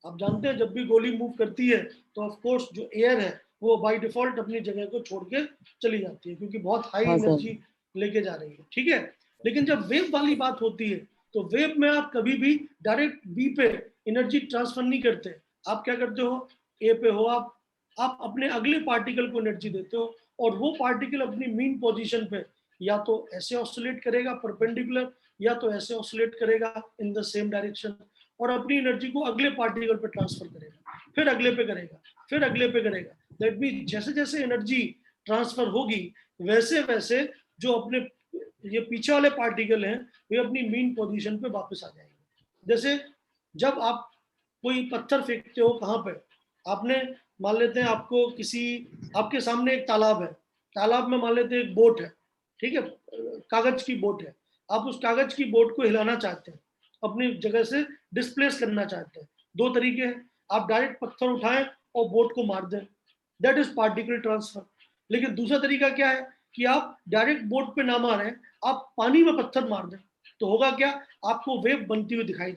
आप जानते हैं जब भी गोली मूव करती है तो ऑफ कोर्स जो एयर है वो बाय डिफॉल्ट अपनी जगह को छोड़ के चली जाती है, क्योंकि बहुत हाई एनर्जी लेके जा रही है, ठीक है। लेकिन जब वेव वाली बात होती है तो वेव में आप कभी भी डायरेक्ट बी पे एनर्जी ट्रांसफर नहीं करते, आप क्या करते हो, ए पे हो आप अपने अगले पार्टिकल को एनर्जी देते हो, और वो पार्टिकल अपनी मीन पोजीशन पे या तो ऐसे ऑसिलेट करेगा परपेंडिकुलर, या तो ऐसे ऑसिलेट करेगा इन द सेम डायरेक्शन, और अपनी एनर्जी को अगले पार्टिकल पे ट्रांसफर करेगा, फिर अगले पे करेगा, फिर अगले पे करेगा। दैट मीन जैसे जैसे एनर्जी ट्रांसफर होगी वैसे वैसे जो अपने ये पीछे वाले पार्टिकल हैं वे अपनी मीन पोजीशन पे वापस आ जाएंगे। जैसे जब आप कोई पत्थर फेंकते हो, कहाँ पे, आपने मान लेते हैं आपको किसी, आपके सामने एक तालाब है, तालाब में मान लेते हैं एक बोट है, ठीक है, कागज की बोट है, आप उस कागज की बोट को हिलाना चाहते हैं, अपनी जगह से डिस्प्लेस करना चाहते हैं। दो तरीके हैं, आप डायरेक्ट पत्थर उठाएं और बोट को मार दें, दैट इज पार्टिकल ट्रांसफर। लेकिन दूसरा तरीका क्या है कि आप डायरेक्ट बोट पे ना मारें, आप पानी में पत्थर मार दें, तो होगा क्या, आपको वेव बनती हुई दिखाई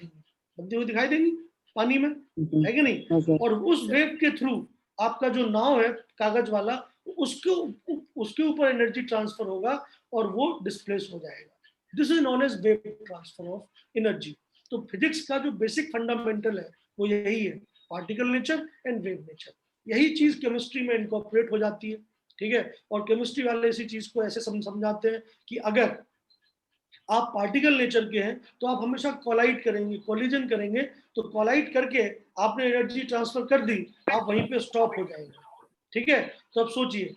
देंगी पानी में, है कि नहीं। और उस वेव के थ्रू आपका जो नाव है कागज वाला, उसके ऊपर एनर्जी ट्रांसफर होगा और वो डिस्प्लेस हो जाएगा। This is known as wave transfer of energy. तो फिजिक्स का जो बेसिक फंडामेंटल है वो यही है, particle nature and wave nature. यही चीज केमिस्ट्री में इनकॉर्पोरेट हो जाती है, ठीक है। और केमिस्ट्री वाले इसी चीज को ऐसे समझाते हैं कि अगर आप पार्टिकल नेचर के हैं तो आप हमेशा कोलाइड करेंगे, कोलिजन करेंगे, तो कोलाइड करके आपने एनर्जी ट्रांसफर कर दी, आप वहीं पे स्टॉप हो जाएंगे, ठीक है। तो अब सोचिए,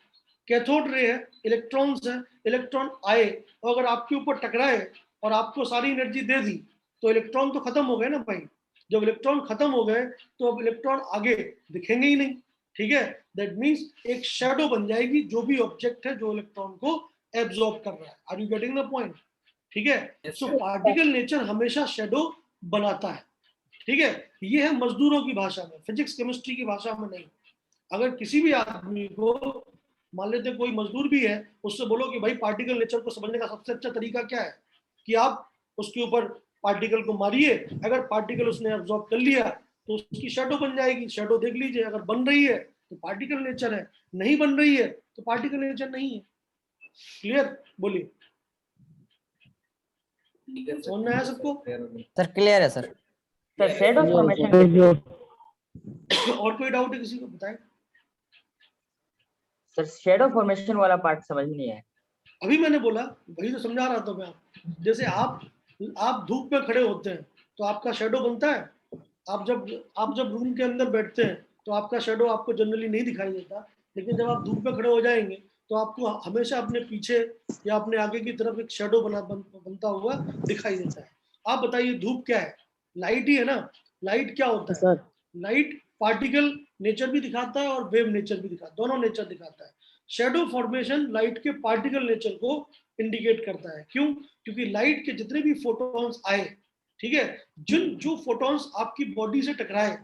कैथोड रे है, इलेक्ट्रॉन्स है, इलेक्ट्रॉन आए और अगर आपके ऊपर टकराए और आपको सारी एनर्जी दे दी, तो इलेक्ट्रॉन तो खत्म हो गए ना भाई। जब इलेक्ट्रॉन खत्म हो गए तो अब इलेक्ट्रॉन आगे दिखेंगे ही नहीं, ठीक है। दैट मीन्स एक शैडो बन जाएगी जो भी ऑब्जेक्ट है जो इलेक्ट्रॉन को एब्जॉर्ब कर रहा है। Are you getting the point, ठीक है। सो पार्टिकल नेचर हमेशा शैडो बनाता है, ठीक है। ये है मजदूरों की भाषा में, फिजिक्स केमिस्ट्री की भाषा में नहीं। अगर किसी भी आदमी को, मान लेते कोई मजदूर भी है, उससे बोलो कि भाई पार्टिकल नेचर को समझने का सबसे अच्छा तरीका क्या है, कि आप उसके ऊपर पार्टिकल को मारिए, अगर पार्टिकल उसने एब्जॉर्ब कर लिया तो उसकी शैडो बन जाएगी, शैडो देख लीजिए, अगर बन रही है तो पार्टिकल नेचर है, नहीं बन रही है तो पार्टिकल नेचर नहीं है। क्लियर, बोलिए, समझ में आया सबको? सर क्लियर है सर। शेडो फॉर्मेशन और कोई डाउट है किसी को, बताएं। सर शेडो फॉर्मेशन वाला पार्ट समझ नहीं है। अभी मैंने बोला, वही तो समझा रहा था मैं आपको। जैसे आप धूप में खड़े होते हैं तो आपका शेडो बनता है। आप जब रूम के अंदर बैठते हैं तो आपका शेडो आपको जनरली नहीं दिखाई देता, लेकिन जब आप धूप में खड़े हो जाएंगे तो आपको हमेशा अपने पीछे या अपने आगे की तरफ एक शेडो बनता हुआ दिखाई देता है। आप बताइए, धूप क्या है? लाइट ही है ना। लाइट क्या होता है सर? लाइट पार्टिकल नेचर भी दिखाता है और वेव नेचर भी दिखाता है, दोनों नेचर दिखाता है। शेडो फॉर्मेशन लाइट के पार्टिकल नेचर को इंडिकेट करता है। क्यों? क्योंकि लाइट के जितने भी फोटॉन्स आए, ठीक है, जो फोटॉन्स आपकी बॉडी से टकराए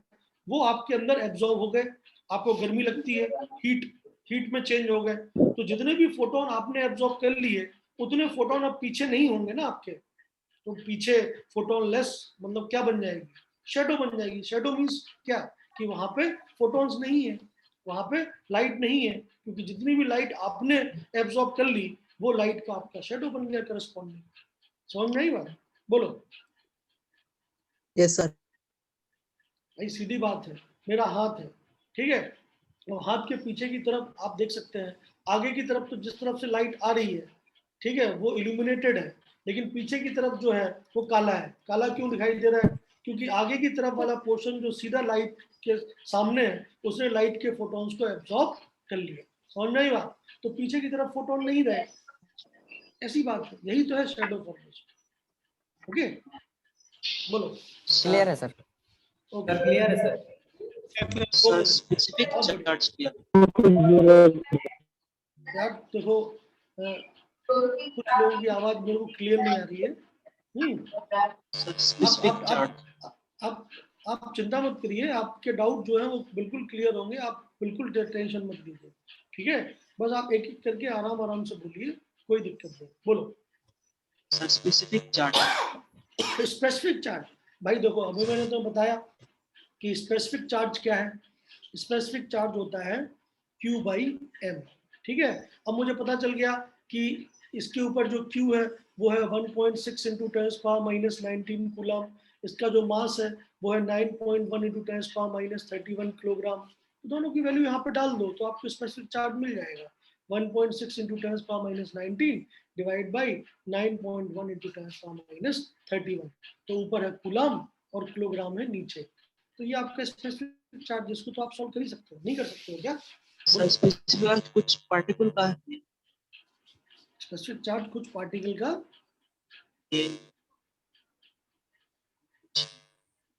वो आपके अंदर एब्जॉर्ब हो गए, आपको गर्मी लगती है, हीट में चेंज हो गए, तो जितने भी फोटोन आपने एब्जॉर्ब कर लिए उतने फोटोन अब पीछे नहीं होंगे ना आपके, तो पीछे फोटोन लेस, मतलब क्या बन जाएगी, शेडो बन जाएगी। शेडो मीन्स क्या, कि वहां पे फोटॉन्स नहीं है, वहां पे लाइट नहीं है, क्योंकि जितनी भी लाइट आपने एब्जॉर्ब कर ली वो लाइट का आपका शेडो बन गया करस्पॉन्डिंग। समझ में आई बात? बोलो। Yes sir. भाई सीधी बात है, मेरा हाथ है, ठीक है, और हाथ के पीछे की तरफ आप देख सकते हैं, आगे की तरफ तो जिस तरफ से लाइट आ रही है, ठीक है, वो इल्यूमिनेटेड है, लेकिन पीछे की तरफ जो है वो काला है। काला क्यों दिखाई दे रहा है? क्योंकि आगे की तरफ वाला पोर्शन जो सीधा लाइट के सामने है उसने लाइट के फोटॉन्स को एब्जॉर्ब कर लिया। समझ में आई बात? तो पीछे की तरफ फोटोन नहीं रहे, ऐसी बात है। यही तो है शैडो फॉर्मेशन। ओके, बोलो। क्लियर है सर? ओके, सर क्लियर है सर। सर स्पेसिफिक चार्ट्स क्या? यार देखो, कुछ लोगों की आवाज मेरे को क्लियर नहीं आ रही है। सर स्पेसिफिक चार्ट आप चिंता मत करिए, आपके डाउट जो है वो बिल्कुल क्लियर होंगे। आप बिल्कुल टेंशन मत लीजिए, ठीक है? बस आप एक एक करके आराम आराम से बोलिए, कोई दिक्कत नहीं। बोलो। Sir specific chart specific charge, भाई देखो अभी मैंने तो बताया कि स्पेसिफिक चार्ज क्या है। स्पेसिफिक चार्ज होता है Q बाई M, ठीक है? अब मुझे पता चल गया कि इसके ऊपर जो Q है वो है 1.6 इंटू 10⁻⁻19 कूलम। इसका जो मास है वो है 9.1 इंटू 10⁻31 किलोग्राम। दोनों की वैल्यू यहाँ पे डाल दो तो आपको स्पेसिफिक चार्ज मिल जाएगा। 1.6 इंटू 10⁻19 डिवाइड बाई 9.1 इंटू 10⁻31। तो ऊपर है कूलम और किलोग्राम है नीचे। तो ये आपका स्पेसिफिक चार्ज, जिसको तो आप सॉल्व कर ही सकते हो। नहीं कर सकते हो क्या? सर स्पेसिफिक चार्ज कुछ पार्टिकल का है। स्पेसिफिक चार्ज कुछ पार्टिकल का, ये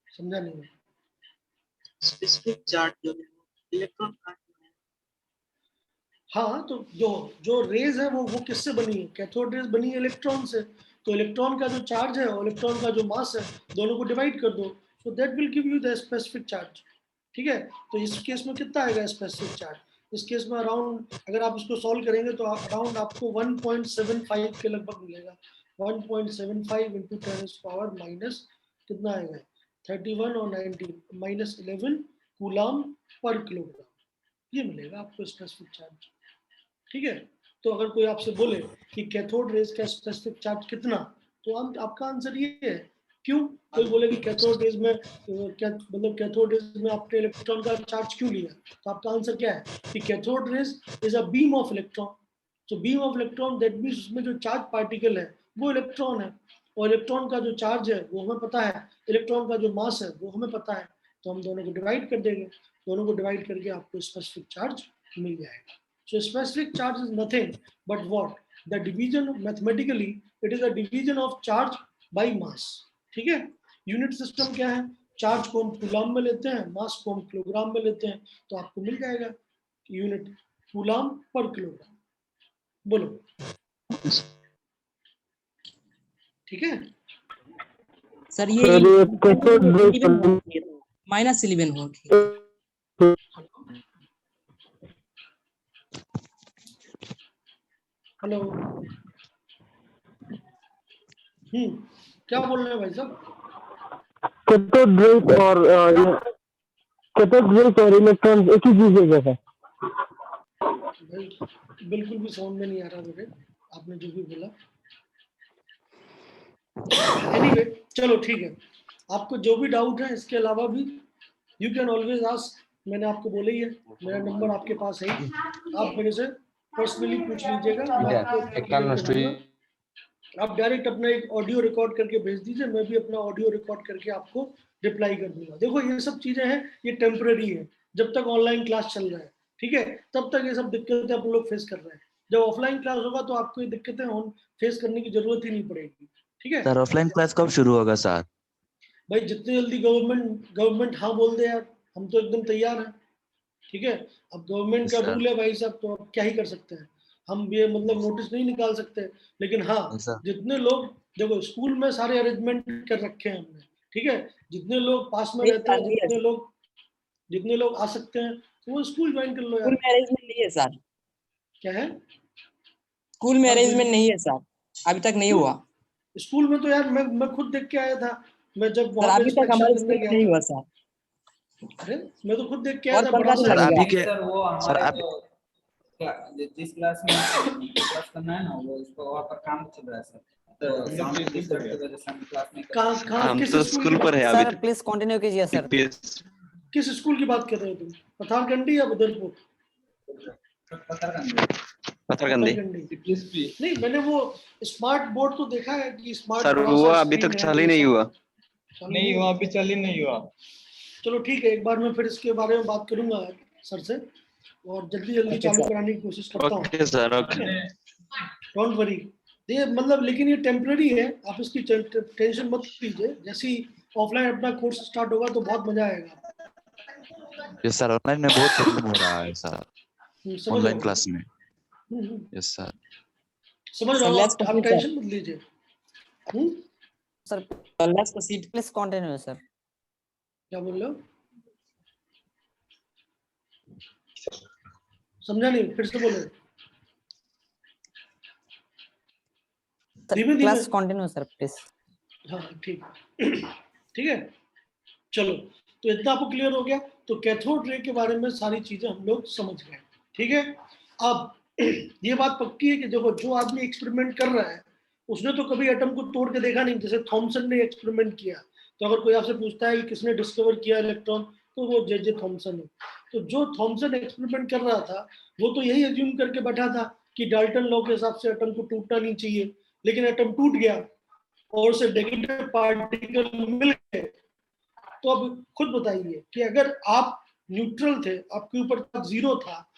समझा नहीं। स्पेसिफिक चार्ज जो है इलेक्ट्रॉन का है। हाँ, तो जो रेज है वो किससे बनी है? कैथोड रेज बनी है इलेक्ट्रॉन से। तो इलेक्ट्रॉन का जो चार्ज है और इलेक्ट्रॉन का जो मास है दोनों को डिवाइड कर दो, so that will give you the specific charge, ठीक है? तो इस केस में कितना आएगा स्पेसिफिक चार्ज? इस केस में अराउंड, अगर आप इसको सॉल्व करेंगे तो अराउंड आपको 1.75 के लगभग मिलेगा। 1.75 इंटू 10⁻⁻, कितना आएगा? 31 और 19 -11 कूलम पर किलोग्राम, ये मिलेगा आपको स्पेसिफिक चार्ज, ठीक है? तो अगर कोई आपसे बोले कि कैथोड रेज का स्पेसिफिक चार्ज कितना, तो आपका आंसर ये है। क्यों? कोई बोले कि कैथोड रेज में मतलब कैथोड रेज में आपने इलेक्ट्रॉन का चार्ज क्यों लिया, तो आपका आंसर क्या है कि cathode rays is a beam of electron. So beam of electron, that means उसमें जो चार्ज पार्टिकल है वो इलेक्ट्रॉन है, और इलेक्ट्रॉन का जो चार्ज है वो हमें पता है, इलेक्ट्रॉन का जो मास है वो हमें पता है। तो हम दोनों को डिवाइड कर देंगे, दोनों को डिवाइड करके आपको स्पेसिफिक चार्ज मिल जाएगा। So specific charge is nothing but what? The division, mathematically, it is a division of charge by mass. ठीक है? यूनिट सिस्टम क्या है? चार्ज को हम कूलम में लेते हैं, मास को हम किलोग्राम में लेते हैं। तो आपको मिल जाएगा यूनिट कूलम पर किलोग्राम। बोलो, ठीक है? सर ये -11 हो गया। हेलो, क्या बोल रहे हैं भाई साहब? कैथोड रेज और इलेक्ट्रॉन एक ही चीज है सर। भाई बिल्कुल भी समझ में नहीं आ रहा मेरे, आपने जो भी बोला। एनीवे, चलो ठीक है। आपको जो भी डाउट है इसके अलावा भी यू कैन ऑलवेज आस्क। मैंने आपको बोला ही है, मेरा नंबर आपके पास है, आप मेरे से पर्सनली पूछ लीजिएगा। आप डायरेक्ट अपना एक ऑडियो रिकॉर्ड करके भेज दीजिए, मैं भी अपना ऑडियो रिकॉर्ड करके आपको रिप्लाई कर दूंगा। देखो ये सब चीजें हैं, ये टेम्पररी है, जब तक ऑनलाइन क्लास चल रहा है, ठीक है? तब तक ये सब दिक्कतें अपन लोग फेस कर रहे हैं। जब ऑफलाइन क्लास होगा तो आपको ये दिक्कतें फेस करने की जरूरत ही नहीं पड़ेगी, ठीक है? सर ऑफलाइन क्लास कब शुरू होगा सर? भाई जितनी जल्दी गवर्नमेंट हाँ बोल दे यार, हम तो एकदम तैयार हैं, ठीक है? अब गवर्नमेंट का रूल है भाई साहब, तो अब क्या ही कर सकते हैं हम, ये मतलब नोटिस नहीं निकाल सकते। लेकिन हाँ, जितने लोग, देखो स्कूल में सारे अरेंजमेंट कर रखे हैं हमने, ठीक है? जितने लोग पास में रहते हैं, जितने लोग आ सकते हैं, तो वो स्कूल ज्वाइन कर लो यार। स्कूल में अरेंजमेंट नहीं है सर। क्या है? स्कूल में अरेंजमेंट नहीं है सर, अभी तक नहीं हुआ। स्कूल में तो यार मैं खुद देख के आया था, मैं जब सर अभी तक हमारे स्कूल में नहीं हुआ सर। अरे मैं तो खुद देख के आया था। बड़ा सर लगेगा सर वो हमारे जो जिस क्लास में क्लास करना है ना, वो उसको वहाँ पर काम चल रहा है सर। तो साउंड की वजह से हम क्लास नहीं कर सकते। कहाँ किस स्कूल पर है सर प्लीज कंटिन्यू कीजिए सर। किस स्कूल की बात कर रहे हो तुम? पठानकंडी या बदरपुर? पथरगंदी नहीं, मैंने वो स्मार्ट बोर्ड तो देखा है कि स्मार्ट सर वो अभी तक चालू ही नहीं हुआ। नहीं हुआ, अभी चालू नहीं हुआ। चलो ठीक है, एक बार मैं फिर इसके बारे में बात करूंगा सर से और जल्दी जल्दी चालू कराने की कोशिश करता हूँ। Okay sir, okay. Don't worry, ये मतलब लेकिन ये टेम्पररी है, आप इसकी टेंशन मत लीजिए। जैसे ही ऑफलाइन अपना कोर्स स्टार्ट होगा तो बहुत मजा आएगा। यस सर, ऑनलाइन में बहुत प्रॉब्लम हो रहा है सर, समझ ऑनलाइन रहा क्लास में। हूँ। Yes sir. समझ रहा हूँ, आप टेंशन मत लीजिए। Sir let's proceed. Please continue sir. क्या बोल रहे हो? समझा नहीं, फिर से बोलो। धीमे क्लास कंटिन्यू सर प्लीज। हाँ ठीक ठीक है, चलो तो इतना आपको क्लियर हो गया। तो कैथोड रे के बारे में सारी चीजें हम लोग समझ गए, ठीक है। अब ये बात पक्की है कि देखो, जो आदमी एक्सपेरिमेंट कर रहा है उसने तो कभी एटम को तोड़ के देखा नहीं। जैसे थॉमसन ने एक्सपेरिमेंट किया, तो अगर कोई आपसे पूछता है कि किसने डिस्कवर किया इलेक्ट्रॉन, तो वो जे थॉमसन है। तो जो थॉमसन एक्सपेरिमेंट कर रहा था वो तो यही एज्यूम करके बैठा था कि डाल्टन लॉ के हिसाब से एटम को टूटना नहीं चाहिए, लेकिन एटम टूट गया और उसे नेगेटिव पार्टिकल मिल गए। तो अब खुद बताइए कि अगर आप न्यूट्रल थे, आपके ऊपर जीरो था,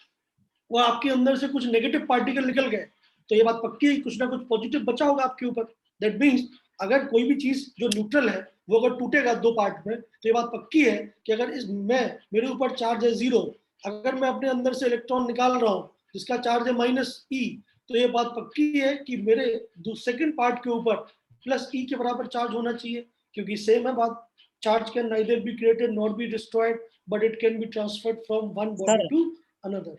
वो आपके अंदर से कुछ नेगेटिव पार्टिकल निकल गए, तो ये बात पक्की है कुछ ना कुछ पॉजिटिव बचा होगा आपके ऊपर। दैट मीन्स अगर कोई भी चीज जो न्यूट्रल है वो अगर टूटेगा दो पार्ट में, तो ये बात पक्की है कि अगर मेरे ऊपर चार्ज है जीरो, अगर मैं अपने अंदर से इलेक्ट्रॉन निकाल रहा हूँ जिसका चार्ज है -E, तो ये बात पक्की है कि मेरे सेकंड पार्ट के ऊपर +E के बराबर चार्ज होना चाहिए, क्योंकि सेम है बात। Charge can neither be created nor be destroyed, but it can be transferred from one body to another.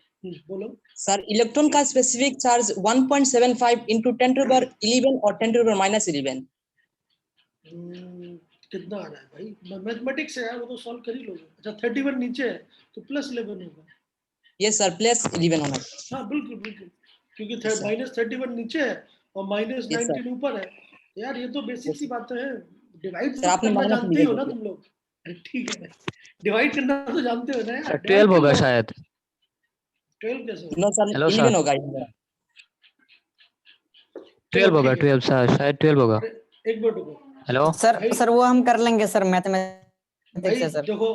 बोलो सर, इलेक्ट्रॉन का specific charge 1.75 into 10 to the power 11 और 10 to the power -11। कितना आ रहा है भाई? मैथमेटिक्स है, वो तो सॉल्व कर ही लोगे। अच्छा 31 नीचे है तो +11 होगा। यस सर, +11 होना। हाँ बिल्कुल बिल्कुल, क्योंकि -31 नीचे है और -19 ऊपर है। यार ये तो बेसिक सी बातें हैं। डिवाइड तो करना जानते ही हो ना तुम लोग? अरे ठीक है, डिवाइड करना तो जानते हो ना यार। 12 होगा शायद। 12 कैसे नो सर, 11 होगा। 12 होगा, 12 सर, शायद 12 होगा। एक मिनट रुको। हेलो सर वो हम कर लेंगे सर, मैथमेटिक्स है सर। देखो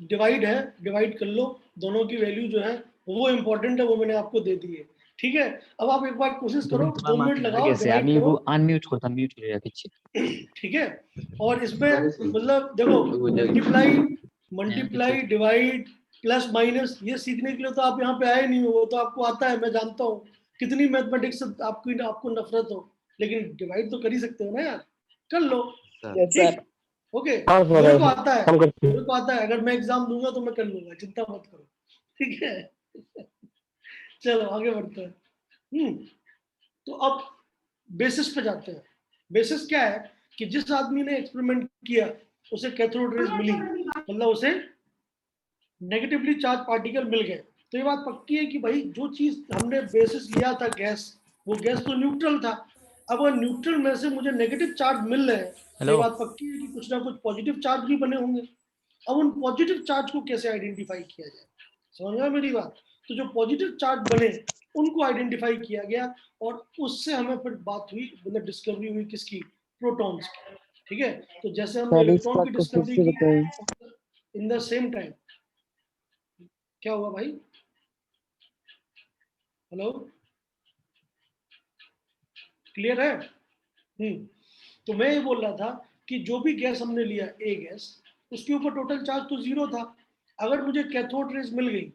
डिवाइड है, डिवाइड कर लो। दोनों की वैल्यू जो है वो इम्पोर्टेंट है, वो मैंने आपको दे दी है, ठीक है। अब आप एक बार कोशिश करो, 2 मिनट लगाओ, डिवाइड करो। अनम्यूट होता, म्यूट हो पीछे। ठीक है, और इसमें मतलब देखो मल्टीप्लाई डिवाइड प्लस माइनस ये सीखने के लिए तो आप यहाँ पे आए नहीं हो, वो तो आपको आता है। मैं जानता हूँ कितनी मैथमेटिक्स से आपको नफरत हो, लेकिन डिवाइड तो कर ही सकते हो ना यार, कर लो। ठीक, ओके, मेरे को आता है, मेरे को आता है। अगर मैं एग्जाम दूंगा तो मैं कर लूंगा, चिंता मत करो, ठीक है। चलो आगे बढ़ते हैं। तो अब बेसिस पे जाते हैं। बेसिस क्या है कि जिस आदमी ने एक्सपेरिमेंट किया उसे कैथोड रेज मिली, मतलब उसे नेगेटिवली चार्ज पार्टिकल मिल गए। तो ये बात पक्की है कि भाई जो चीज हमने बेसिस लिया था गैस, वो गैस तो न्यूट्रल था। अब वो न्यूट्रल में से मुझे नेगेटिव चार्ज मिल रहे हैं, तो ये बात पक्की है कि कुछ ना कुछ पॉजिटिव चार्ज भी बने होंगे। अब उन पॉजिटिव चार्ज को कैसे आइडेंटिफाई किया जाए, समझ में मेरी बात? तो जो पॉजिटिव चार्ज बने उनको आइडेंटिफाई किया गया, और उससे हमें फिर बात हुई, मतलब डिस्कवरी हुई किसकी? प्रोटॉन्स की, ठीक है। तो जैसे हमने इलेक्ट्रॉन की डिस्कवरी की इन द सेम टाइम। क्या हुआ भाई? हेलो, क्लियर है? तो मैं ये बोल रहा था कि जो भी गैस हमने लिया, ए गैस, उसके ऊपर टोटल चार्ज तो 0 था। अगर मुझे कैथोड रेज मिल गई,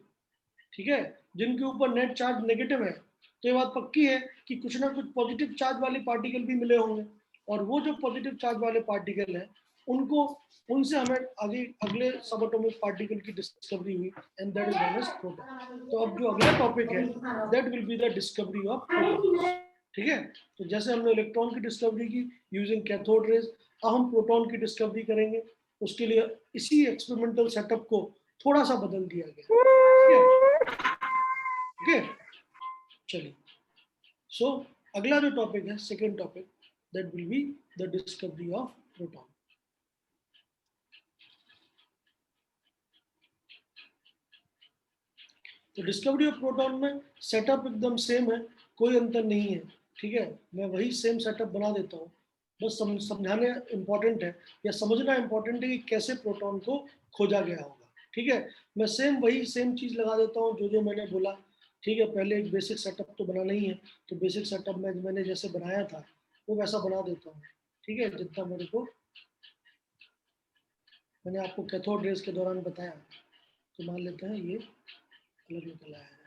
ठीक है, जिनके ऊपर नेट चार्ज नेगेटिव है, तो ये बात पक्की है कि कुछ ना कुछ पॉजिटिव चार्ज वाले पार्टिकल भी मिले होंगे, और वो जो पॉजिटिव चार्ज वाले पार्टिकल हैं उनसे हमें आगे अगले सब एटॉमिक पार्टिकल की डिस्कवरी हुई, and that is known as proton. तो अब जो अगला टॉपिक है that will be the discovery of proton, ठीक है। तो जैसे हमने इलेक्ट्रॉन की डिस्कवरी की यूजिंग कैथोड रेज, अब हम प्रोटॉन की डिस्कवरी करेंगे। उसके लिए इसी एक्सपेरिमेंटल सेटअप को थोड़ा सा बदल दिया गया, ठीक है। चलिए, सो अगला जो टॉपिक है, second topic, that will be the discovery of proton. तो डिस्कवरी ऑफ प्रोटॉन में सेटअप एकदम सेम है, कोई अंतर नहीं है, ठीक है। मैं वही सेम सेटअप बना देता हूँ, बस समझाने इम्पोर्टेंट है या समझना इम्पोर्टेंट है कि कैसे प्रोटॉन को खोजा गया होगा, ठीक है। मैं वही सेम चीज़ लगा देता हूँ जो मैंने बोला, ठीक है। पहले एक बेसिक सेटअप तो बनाना ही है, तो बेसिक सेटअप में मैंने जैसे बनाया था वो वैसा बना देता हूँ, ठीक है, जितना मेरे को मैंने आपको कैथोड रेज के दौरान बताया। तो मान लेते हैं ये अलग निकल आया है।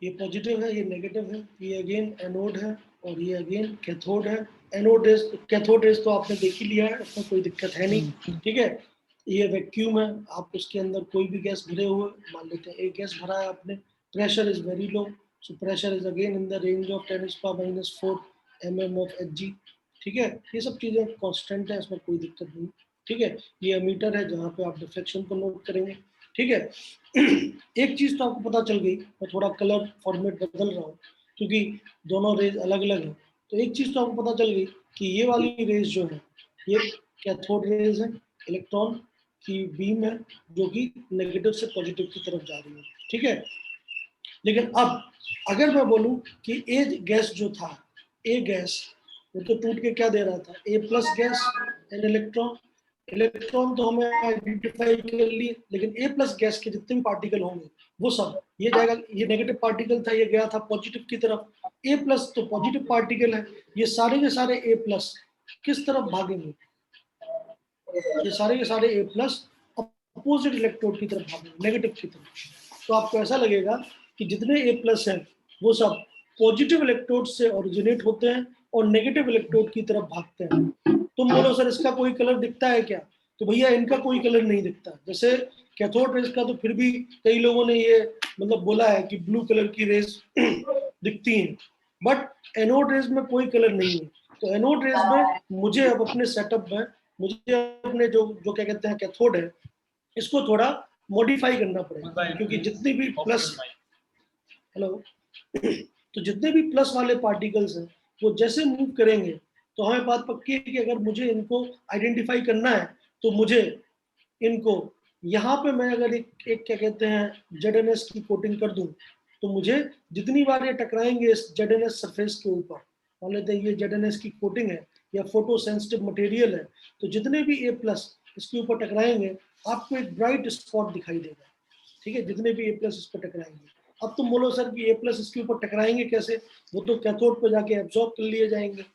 ये पॉजिटिव है, ये नेगेटिव है, ये अगेन एनोड है और ये अगेन कैथोड है। एनोड रेज कैथोड रेज तो आपने देख ही लिया है, उसमें कोई दिक्कत है नहीं, ठीक है। ये वैक्यूम है, आप उसके अंदर कोई भी गैस भरे हुए, मान लेते हैं एक गैस भरा है आपने, pressure is very low, so pressure is again in the range of 10⁻⁴ mm of Hg, ठीक है। ये सब चीज़ें कांस्टेंट है, इसमें कोई दिक्कत नहीं, ठीक है। ये अमीटर है जहाँ पे आप डिफ्लेक्शन को नोट करेंगे, ठीक है। एक चीज़ तो आपको पता चल गई, मैं थोड़ा कलर फॉर्मेट बदल रहा हूँ क्योंकि दोनों रेज अलग अलग हैं। तो एक चीज़ तो आपको पता चल गई कि ये वाली रेज जो है ये कैथोड रेज है, इलेक्ट्रॉन की बीम है जो कि नेगेटिव से पॉजिटिव की तरफ जा रही है, ठीक है। लेकिन अब अगर मैं बोलूं कि ए गैस जो था, ए गैस वो तो टूट के क्या दे रहा था, A plus gas and electron. Electron तो हमें आइडेंटिफाई कर लिए, लेकिन ए प्लस गैस के जितने भी पार्टिकल होंगे वो सब, ये जाएगा, ये नेगेटिव पार्टिकल था, ये गया था पॉजिटिव की तरफ। ए प्लस तो पॉजिटिव पार्टिकल है, ये सारे के सारे ए प्लस किस तरफ भागेंगे, ये सारे के सारे ए प्लस अपोजिट इलेक्ट्रोड की तरफ भागेंगे, नेगेटिव की तरफ। तो आपको ऐसा लगेगा कि जितने ए प्लस हैं वो सब पॉजिटिव इलेक्ट्रोड से ओरिजिनेट होते हैं और नेगेटिव इलेक्ट्रोड की तरफ भागते हैं। तुम बोलो सर इसका कोई कलर दिखता है क्या, तो भैया इनका कोई कलर नहीं दिखता। जैसे कैथोड रेज का तो फिर भी कई लोगों ने ये मतलब बोला है कि ब्लू कलर की रेज दिखती हैं, बट एनोड रेज में कोई कलर नहीं है। तो एनोड रेज में मुझे अब अपने सेटअप में मुझे अपने जो क्या कहते हैं कैथोड है, इसको थोड़ा मॉडिफाई करना पड़ेगा, क्योंकि जितनी भी प्लस तो जितने भी प्लस वाले पार्टिकल्स हैं वो जैसे मूव करेंगे तो हमें बात पक्की है कि अगर मुझे इनको आइडेंटिफाई करना है तो मुझे इनको यहाँ पे मैं अगर एक क्या कहते हैं ZNS की कोटिंग कर दूं तो मुझे जितनी बार ये टकराएंगे इस ZNS सरफेस के ऊपर, मान लेते हैं ये ZNS की कोटिंग है या फोटो सेंसिटिव मटेरियल है, तो जितने भी ए प्लस इसके ऊपर टकराएंगे आपको एक ब्राइट स्पॉट दिखाई देगा, ठीक है, जितने भी ए प्लस इस पर टकराएंगे। अब तुम बोलो सर कि ए प्लस इसके ऊपर टकराएंगे कैसे, वो तो कैथोड पर जाके एब्जॉर्ब कर लिए जाएंगे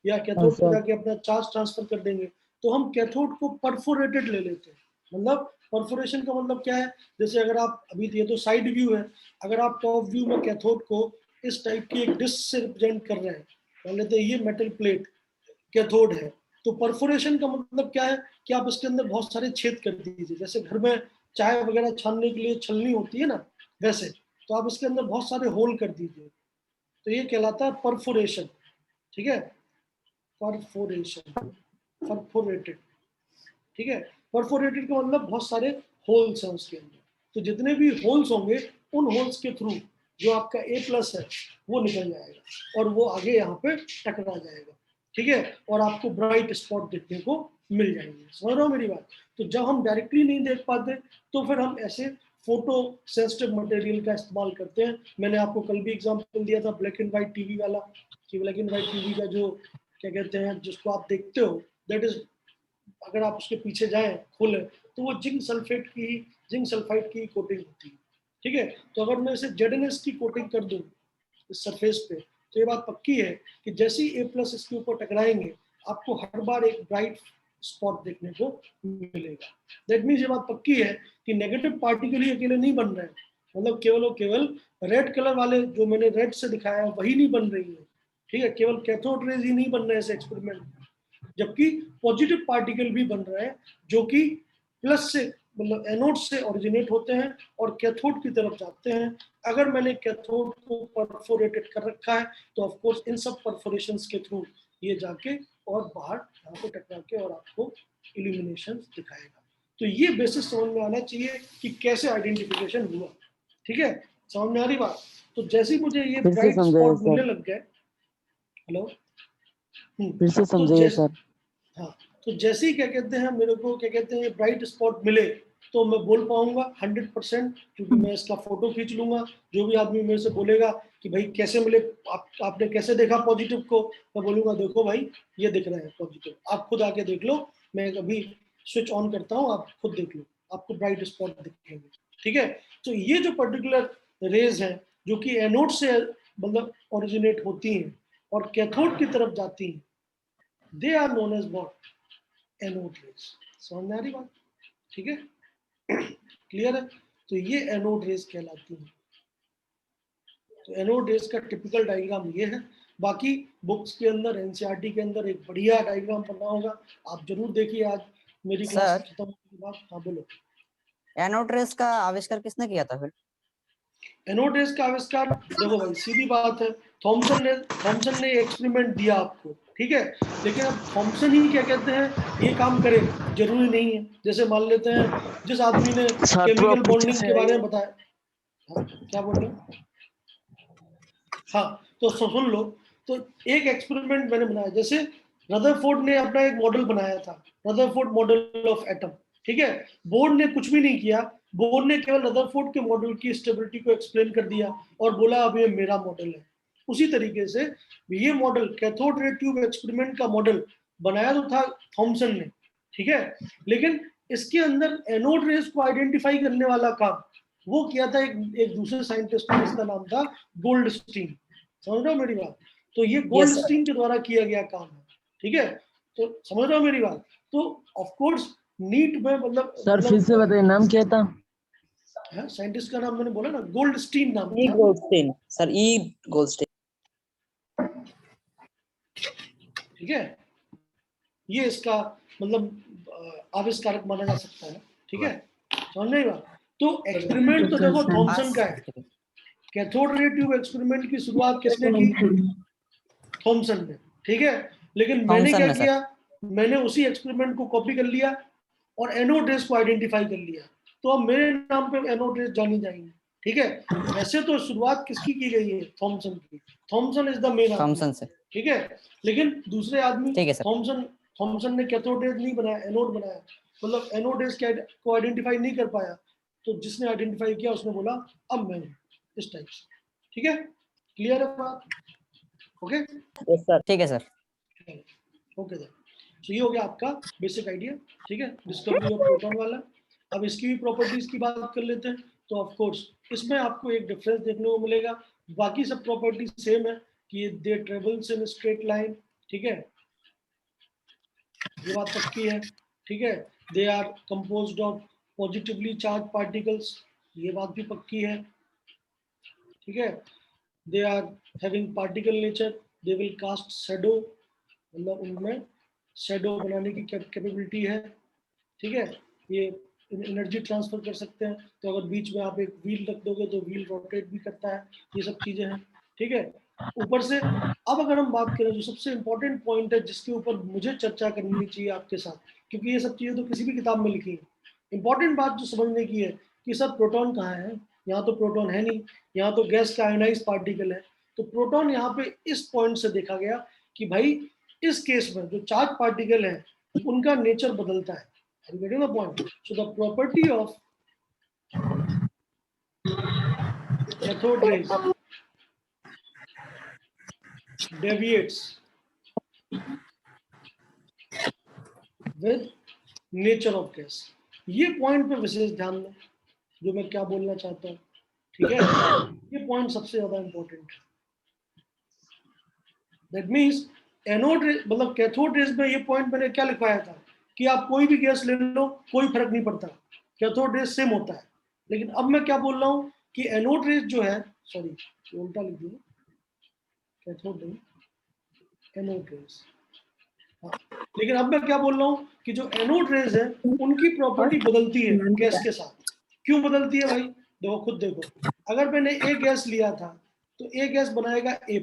या कैथोड पर जाके अपना चार्ज ट्रांसफर कर देंगे। तो हम कैथोड को परफोरेटेड ले लेते हैं। मतलब परफोरेशन का मतलब क्या है, जैसे अगर आप अभी ये तो साइड व्यू है, अगर आप टॉप व्यू में कैथोड को इस टाइप की एक डिस्क से रिप्रेजेंट कर रहे हैं, मान लेते हैं ये मेटल प्लेट कैथोड है, तो परफोरेशन का मतलब क्या है कि आप इसके अंदर बहुत सारे छेद कर दीजिए। जैसे घर में चाय वगैरह छानने के लिए छलनी होती है ना, वैसे तो आप इसके अंदर बहुत सारे होल कर दीजिए, तो ये कहलाता है परफोरेशन, ठीक है, परफोरेशन, परफोरेटेड, ठीक है। परफोरेटेड का मतलब बहुत सारे होल्स हैं उसके अंदर, तो जितने भी होल्स होंगे उन होल्स के थ्रू जो आपका ए प्लस है वो निकल जाएगा और वो आगे यहाँ पे टकरा जाएगा, ठीक है, और आपको ब्राइट स्पॉट देखने को मिल जाएंगे। समझ रहे हो मेरी बात। तो जब हम डायरेक्टली नहीं देख पाते तो फिर हम ऐसे फोटो सेंसिटिव मटेरियल का इस्तेमाल करते हैं। मैंने आपको कल भी एग्जांपल दिया था ब्लैक एंड व्हाइट टीवी वाला, कि ब्लैक एंड व्हाइट टीवी का जो क्या कहते हैं जिसको आप देखते हो, दैट इज अगर आप उसके पीछे जाएं खोले तो वो जिंक सल्फाइड की कोटिंग होती है, ठीक है। तो अगर मैं इसे ZNS की कोटिंग कर दूं इस सरफेस पे तो ये बात पक्की है कि जैसे ही ए प्लस इसके ऊपर टकराएंगे आपको हर बार एक ब्राइट स्पॉट देखने को मिलेगा। दैट मीन्स ये बात पक्की है कि नेगेटिव पार्टिकल ही अकेले नहीं बन रहे हैं, मतलब केवल रेड कलर वाले जो मैंने रेड से दिखाया है वही नहीं बन रही है, ठीक है, केवल कैथोड रेज ही नहीं बन रहे हैं इस एक्सपेरिमेंट में, जबकि पॉजिटिव पार्टिकल भी बन रहे हैं जो कि प्लस से मतलब एनोड से ओरिजिनेट होते हैं और कैथोड की तरफ जाते हैं। अगर मैंने कैथोड को परफोरेटेड कर रखा है तो ऑफ कोर्स इन सब परफोरेशंस के थ्रू ये जाके और बाहर यहाँ पे टकरा के और आपको इल्यूमिनेशन दिखाएगा। तो ये बेसिस समझ में आना चाहिए कि कैसे आइडेंटिफिकेशन हुआ, ठीक है, समझ में आ रही बात? तो जैसे ही मुझे ये ब्राइट स्पॉट मिलने लग गए, हेलो, फिर से समझाइए सर। हाँ, तो जैसे ही क्या कहते हैं मेरे को क्या कहते हैं ब्राइट स्पॉट मिले तो मैं बोल पाऊंगा 100%, क्योंकि मैं इसका फोटो खींच लूंगा। जो भी आदमी मेरे से बोलेगा कि भाई कैसे मिले, आपने कैसे देखा पॉजिटिव को, मैं बोलूंगा देखो भाई ये दिख रहा है पॉजिटिव, आप खुद आके देख लो, मैं अभी स्विच ऑन करता हूँ, आप खुद देख लो, आपको ब्राइट स्पॉट दिखेंगे। ठीक है, तो ये जो पर्टिकुलर रेज हैं जो कि एनोड से मतलब ओरिजिनेट होती हैं और कैथोड की तरफ जाती हैं, they are known as what, anode rays. समझ में आ रही बात? ठीक है, क्लियर है? तो ये एनोड रेज कहलाती है। तो एनोड रेज का टिपिकल डायग्राम ये है। बाकी बुक्स के अंदर एनसीईआरटी के अंदर एक बढ़िया डायग्राम पढ़ना होगा, आप जरूर देखिए आज मेरी क्लास खत्म होने के बाद। हाँ बोलो। एनोड रेज का आविष्कार किसने किया था फिर? एनोड रेज का आविष्कार, देखो भाई सीधी बात है, थॉमसन ने एक्सपेरिमेंट दिया आपको, ठीक है, लेकिन अब थॉमसन ही क्या कहते हैं ये काम करे जरूरी नहीं है। जैसे मान लेते हैं जिस आदमी ने केमिकल बॉन्डिंग के बारे में बताया, हाँ, क्या बोल रहे हो? हाँ, तो सुन लो, तो एक एक्सपेरिमेंट मैंने बनाया, जैसे रदरफोर्ड ने अपना एक मॉडल बनाया था, रदरफोर्ड मॉडल ऑफ एटम, ठीक है, बोर्ड ने कुछ भी नहीं किया, बोर्ड ने केवल रदरफोर्ड के मॉडल की स्टेबिलिटी को एक्सप्लेन कर दिया और बोला अब ये मेरा मॉडल है। उसी तरीके से ये model cathode ray tube experiment का मॉडल बनाया तो था थॉमसन ने, ठीक है, लेकिन इसके अंदर एनोड रेज को आइडेंटिफाई करने वाला काम वो किया था एक दूसरे साइंटिस्ट ने, जिसका नाम था गोल्डस्टीन। समझ रहे हो मेरी बात? तो ये गोल्डस्टीन के द्वारा किया गया काम है, ठीक है, तो समझ रहे हो मेरी बात? तो ऑफ कोर्स नीट में मतलब सर फिर से बताइए नाम क्या था? साइंटिस्ट का नाम मैंने बोला ना, गोल्डस्टीन नाम ई था। गोल्डस्टीन सर, ई गोल्डस्टीन। ठीक है, ये इसका मतलब आविष्कारक माना जा सकता है, ठीक है, समझ नहीं बात? तो एक्सपेरिमेंट तो देखो थॉमसन का है, कैथोड रे ट्यूब एक्सपेरिमेंट की शुरुआत किसने की? थॉमसन ने, ठीक है, लेकिन मैंने क्या किया, मैंने उसी एक्सपेरिमेंट को कॉपी कर लिया और एनोड रेज को आइडेंटिफाई कर लिया, तो अब मेरे नाम पे एनोड रेज जानी जाएंगे, ठीक है। वैसे तो शुरुआत किसकी की गई है? थॉमसन की, Thomson is the main Thomson से, ठीक है, लेकिन दूसरे आदमी थॉमसन ने कैथोड रेज नहीं बनाया, एनोड बनाया, मतलब एनोड रेज को आइडेंटिफाई नहीं कर पाया, तो जिसने आइडेंटिफाई किया उसने बोला अब मैं इस टाइप से, ठीक है, क्लियर है बात? ओके सर, ठीक है सर, ओके सर। तो ये हो गया आपका बेसिक आइडिया, ठीक है, डिस्कवरी ऑफ प्रोटॉन वाला। अब इसकी भी प्रॉपर्टीज की बात कर लेते हैं। तो ऑफ कोर्स इसमें आपको एक डिफरेंस देखने को मिलेगा, बाकी सब प्रॉपर्टीज सेम है कि they travels in straight line, ठीक है, ये बात पक्की है, ठीक है, they are composed of positively charge particles, ये बात भी पक्की है, ठीक है, they are having particle nature, they will cast shadow, मतलब उनमें शैडो बनाने की कैपेबिलिटी है, ठीक है, ये एनर्जी ट्रांसफर कर सकते हैं, तो अगर बीच में आप एक व्हील रख दोगे तो व्हील रोटेट भी करता है, ये सब चीजें हैं, ठीक है। ऊपर से अब अगर हम बात करें जो सबसे इंपॉर्टेंट पॉइंट है जिसके ऊपर मुझे चर्चा करनी चाहिए आपके साथ, क्योंकि ये सब चीजें तो किसी भी किताब में लिखी है, इंपॉर्टेंट बात जो समझने की है कि सर प्रोटॉन कहाँ है? यहाँ तो प्रोटॉन है नहीं, यहाँ तो गैस का आयोनाइज पार्टिकल है, तो प्रोटॉन यहाँ पे इस पॉइंट से देखा गया कि भाई इस केस में जो चार्ज पार्टिकल है उनका नेचर बदलता है। Are you getting the point? So the property of cathode rays deviates with nature of gas. ये पॉइंट पे विशेष ध्यान दें, जो मैं क्या बोलना चाहता हूँ, ठीक है, ये पॉइंट सबसे ज्यादा इंपॉर्टेंट है। दैट मीन्स एनोड मतलब कैथोड रेज में ये पॉइंट मैंने क्या लिखवाया था कि आप कोई भी गैस ले लो कोई फर्क नहीं पड़ता, कैथोड रेज सेम होता है, लेकिन अब मैं क्या बोल रहा हूँ कि एनोड रेज जो है, सॉरी उल्टा लिख दिया, कैथोड रेज एनोड रेज, लेकिन अब मैं क्या बोल रहा हूँ कि जो एनोड रेज है उनकी प्रॉपर्टी बदलती है गैस के साथ। क्यों बदलती है भाई? देखो खुद देखो, अगर मैंने ए गैस लिया था तो ए गैस बनाएगा A+,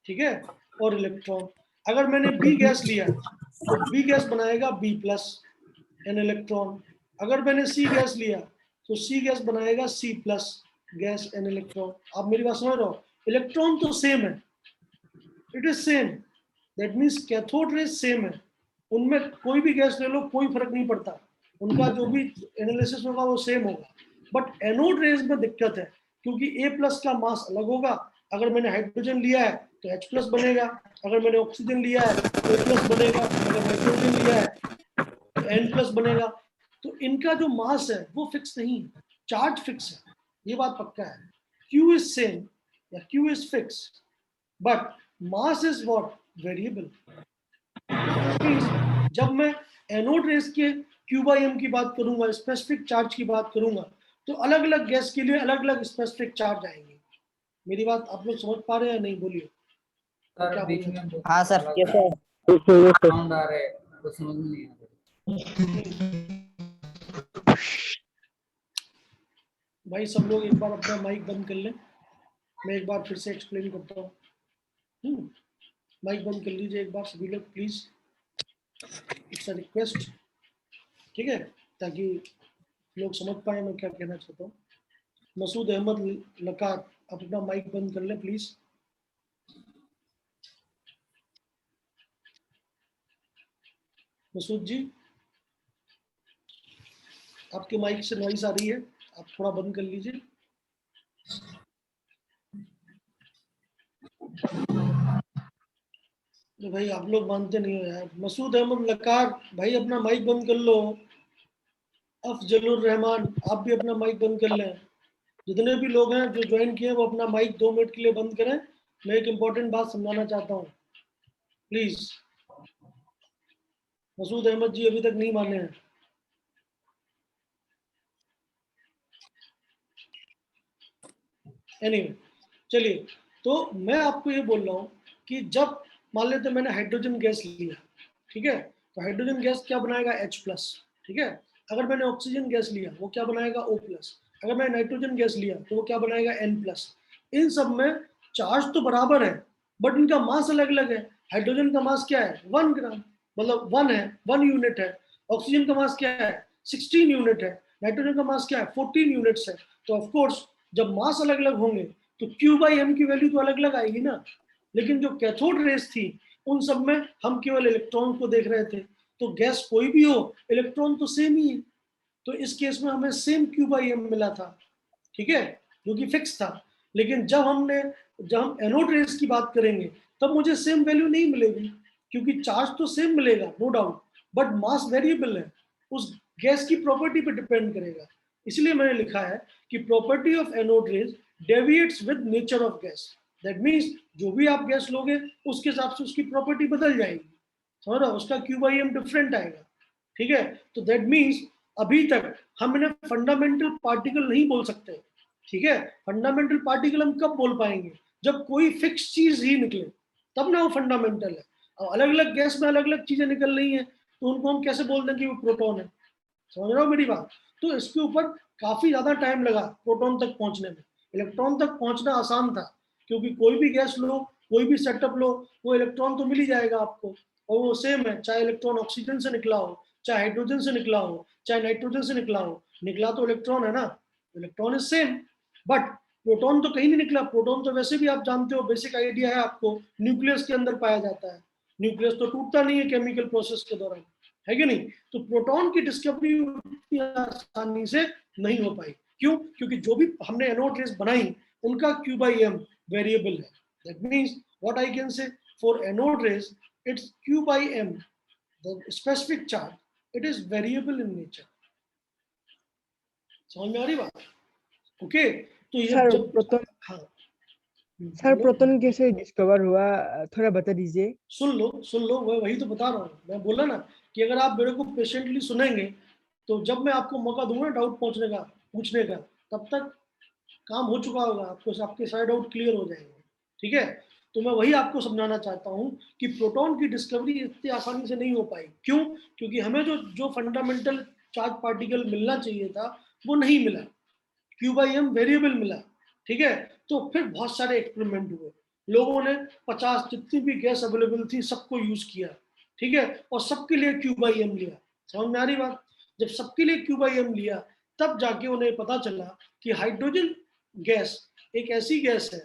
ठीक है, और इलेक्ट्रॉन। अगर मैंने बी गैस लिया तो बी गैस बनाएगा B+ एन इलेक्ट्रॉन। अगर मैंने सी गैस लिया तो सी गैस बनाएगा C+, गैस एंड इलेक्ट्रॉन। आप मेरी बात समझ रहे हो? इलेक्ट्रॉन तो सेम है, it is same, that means cathode rays same है, उनमें कोई भी गैस ले लो कोई फर्क नहीं पड़ता, उनका जो भी एनालिसिस होगा वो सेम होगा। बट एनोड रेज में दिक्कत है, क्योंकि A+ का मास अलग होगा। अगर मैंने हाइड्रोजन लिया है तो H+ बनेगा, अगर मैंने ऑक्सीजन लिया है तो A+ बनेगा, अगर नाइट्रोजन लिया है तो N+ बनेगा। तो इनका जो मास है वो फिक्स नहीं है, चार्ज फिक्स है, ये बात पक्का है। Q इज सेम या Q is fix, but mass is what? Variable. जब मैं एनोड रेस के Q/M की बात करूंगा, स्पेसिफिक चार्ज की बात करूंगा, तो अलग अलग गैस के लिए अलग अलग स्पेसिफिक चार्ज आएंगे। मेरी बात आप लोग समझ पा रहे हैं या नहीं? बोलिए। सर बीच में हाँ सर। साउंड आ रहा है, कुछ समझ में नहीं आ रहा। भाई सब लोग एक बार अपना माइक बंद कर लें, मैं एक बार फिर से एक्सप्लेन करता हूँ। माइक बंद कर लीजिए एक बार सभी लोग प्लीज, इट्स अ रिक्वेस्ट, ठीक है, ताकि लोग समझ पाए मैं क्या कहना चाहता हूँ। मसूद अहमद लकार, आप अपना माइक बंद कर लें प्लीज। मसूद जी, आपके माइक से नॉइस आ रही है, आप थोड़ा बंद कर लीजिए। तो भाई आप लोग मानते नहीं हो यार। मसूद अहमद लकार भाई अपना माइक बंद कर लो। अफजलुर रहमान आप भी अपना माइक बंद कर लें। जितने भी लोग हैं जो ज्वाइन किए वो अपना माइक 2 मिनट के लिए बंद करें, मैं एक इंपॉर्टेंट बात समझाना चाहता हूँ प्लीज। मसूद अहमद जी अभी तक नहीं माने हैं। एनीवे, चलिए, तो मैं आपको ये बोल रहा हूँ कि जब मान लेते मैंने हाइड्रोजन गैस लिया, ठीक है, तो हाइड्रोजन गैस क्या बनाएगा? H+, ठीक है। अगर मैंने ऑक्सीजन गैस लिया वो क्या बनाएगा? O+। अगर मैंने नाइट्रोजन गैस लिया तो वो क्या बनाएगा? N+। इन सब में चार्ज तो बराबर है बट इनका मास अलग अलग है। हाइड्रोजन का मास क्या है? 1 ग्राम, मतलब 1 है, 1 यूनिट है। ऑक्सीजन का मास क्या है? 16 यूनिट है। नाइट्रोजन का मास क्या है? 14 यूनिट्स है। तो ऑफकोर्स जब मास अलग अलग होंगे तो Q/M की वैल्यू तो अलग अलग आएगी ना। लेकिन जो कैथोड रेस थी उन सब में हम केवल इलेक्ट्रॉन को देख रहे थे, तो गैस कोई भी हो इलेक्ट्रॉन तो सेम ही है। तो इस केस में हमें सेम Q/M मिला था, ठीक है, जो कि फिक्स था। लेकिन जब हम एनोड रेस की बात करेंगे तब मुझे सेम वैल्यू नहीं मिलेगी, क्योंकि चार्ज तो सेम मिलेगा no doubt, but mass variable है, उस गैस की प्रॉपर्टी पे डिपेंड करेगा। इसलिए मैंने लिखा है कि property of anode rays deviates with nature of gas. That means जो भी आप गैस लोगे उसके हिसाब से उसकी प्रॉपर्टी बदल जाएगी, समझ रहे हो? उसका Q/M डिफरेंट आएगा, ठीक है। तो दैट मीन्स अभी तक हम इन्हें फंडामेंटल पार्टिकल नहीं बोल सकते, ठीक है। फंडामेंटल पार्टिकल हम कब बोल पाएंगे? जब कोई फिक्स चीज ही निकले, तब ना वो फंडामेंटल है। अब अलग अलग गैस में अलग अलग चीजें निकल रही हैं, तो उनको हम कैसे बोल दें कि वो प्रोटॉन है? समझ रहे हो मेरी बात? तो इसके ऊपर काफी ज्यादा टाइम लगा प्रोटॉन तक पहुंचने में। इलेक्ट्रॉन तक पहुंचना आसान था, क्योंकि कोई भी गैस लो, कोई भी सेटअप लो, वो इलेक्ट्रॉन तो मिल ही जाएगा आपको, और वो सेम है, चाहे इलेक्ट्रॉन ऑक्सीजन से निकला हो, चाहे हाइड्रोजन से निकला हो, चाहे नाइट्रोजन से निकला हो, निकला तो इलेक्ट्रॉन है ना। Electron is same, but proton तो कहीं नहीं निकला। प्रोटॉन तो वैसे भी आप जानते हो, बेसिक आइडिया है आपको, न्यूक्लियस के अंदर पाया जाता है। न्यूक्लियस तो टूटता नहीं है केमिकल प्रोसेस के दौरान, है कि नहीं? तो प्रोटॉन की डिस्कवरी उतनी आसानी से नहीं हो पाई। क्यों? क्योंकि जो भी हमने एनोड रेस बनाई उनका Q/M वेरिएबल है। That means what I can say, for anode rays it's Q/M, the specific charge, it is variable in nature. समझ में आ रही बात? ओके, तो ये सर जब प्रोटॉन, हाँ सर प्रोटॉन कैसे डिस्कवर हुआ, थोड़ा बता दीजिए। सुन लो, वही तो बता रहा हूँ। मैं बोला ना कि अगर आप मेरे को पेशेंटली सुनेंगे तो जब मैं आपको मौका दूंगा डाउट पूछने का, तब तक काम हो चुका होगा, आपको आपके सारे डाउट क्लियर हो जाएंगे, ठीक है। तो मैं वही आपको समझाना चाहता हूँ कि प्रोटॉन की डिस्कवरी इतनी आसानी से नहीं हो पाई। क्यों? क्योंकि हमें जो फंडामेंटल चार्ज पार्टिकल मिलना चाहिए था वो नहीं मिला, Q/M वेरिएबल मिला, ठीक है। तो फिर बहुत सारे एक्सपेरिमेंट हुए, लोगों ने 50 जितनी भी गैस अवेलेबल थी सबको यूज किया, ठीक है, और सबके लिए Q/M लिया। समझ में आ रही बात? जब सबके लिए Q/M लिया तब जाके उन्हें पता चला कि हाइड्रोजन गैस एक ऐसी गैस है,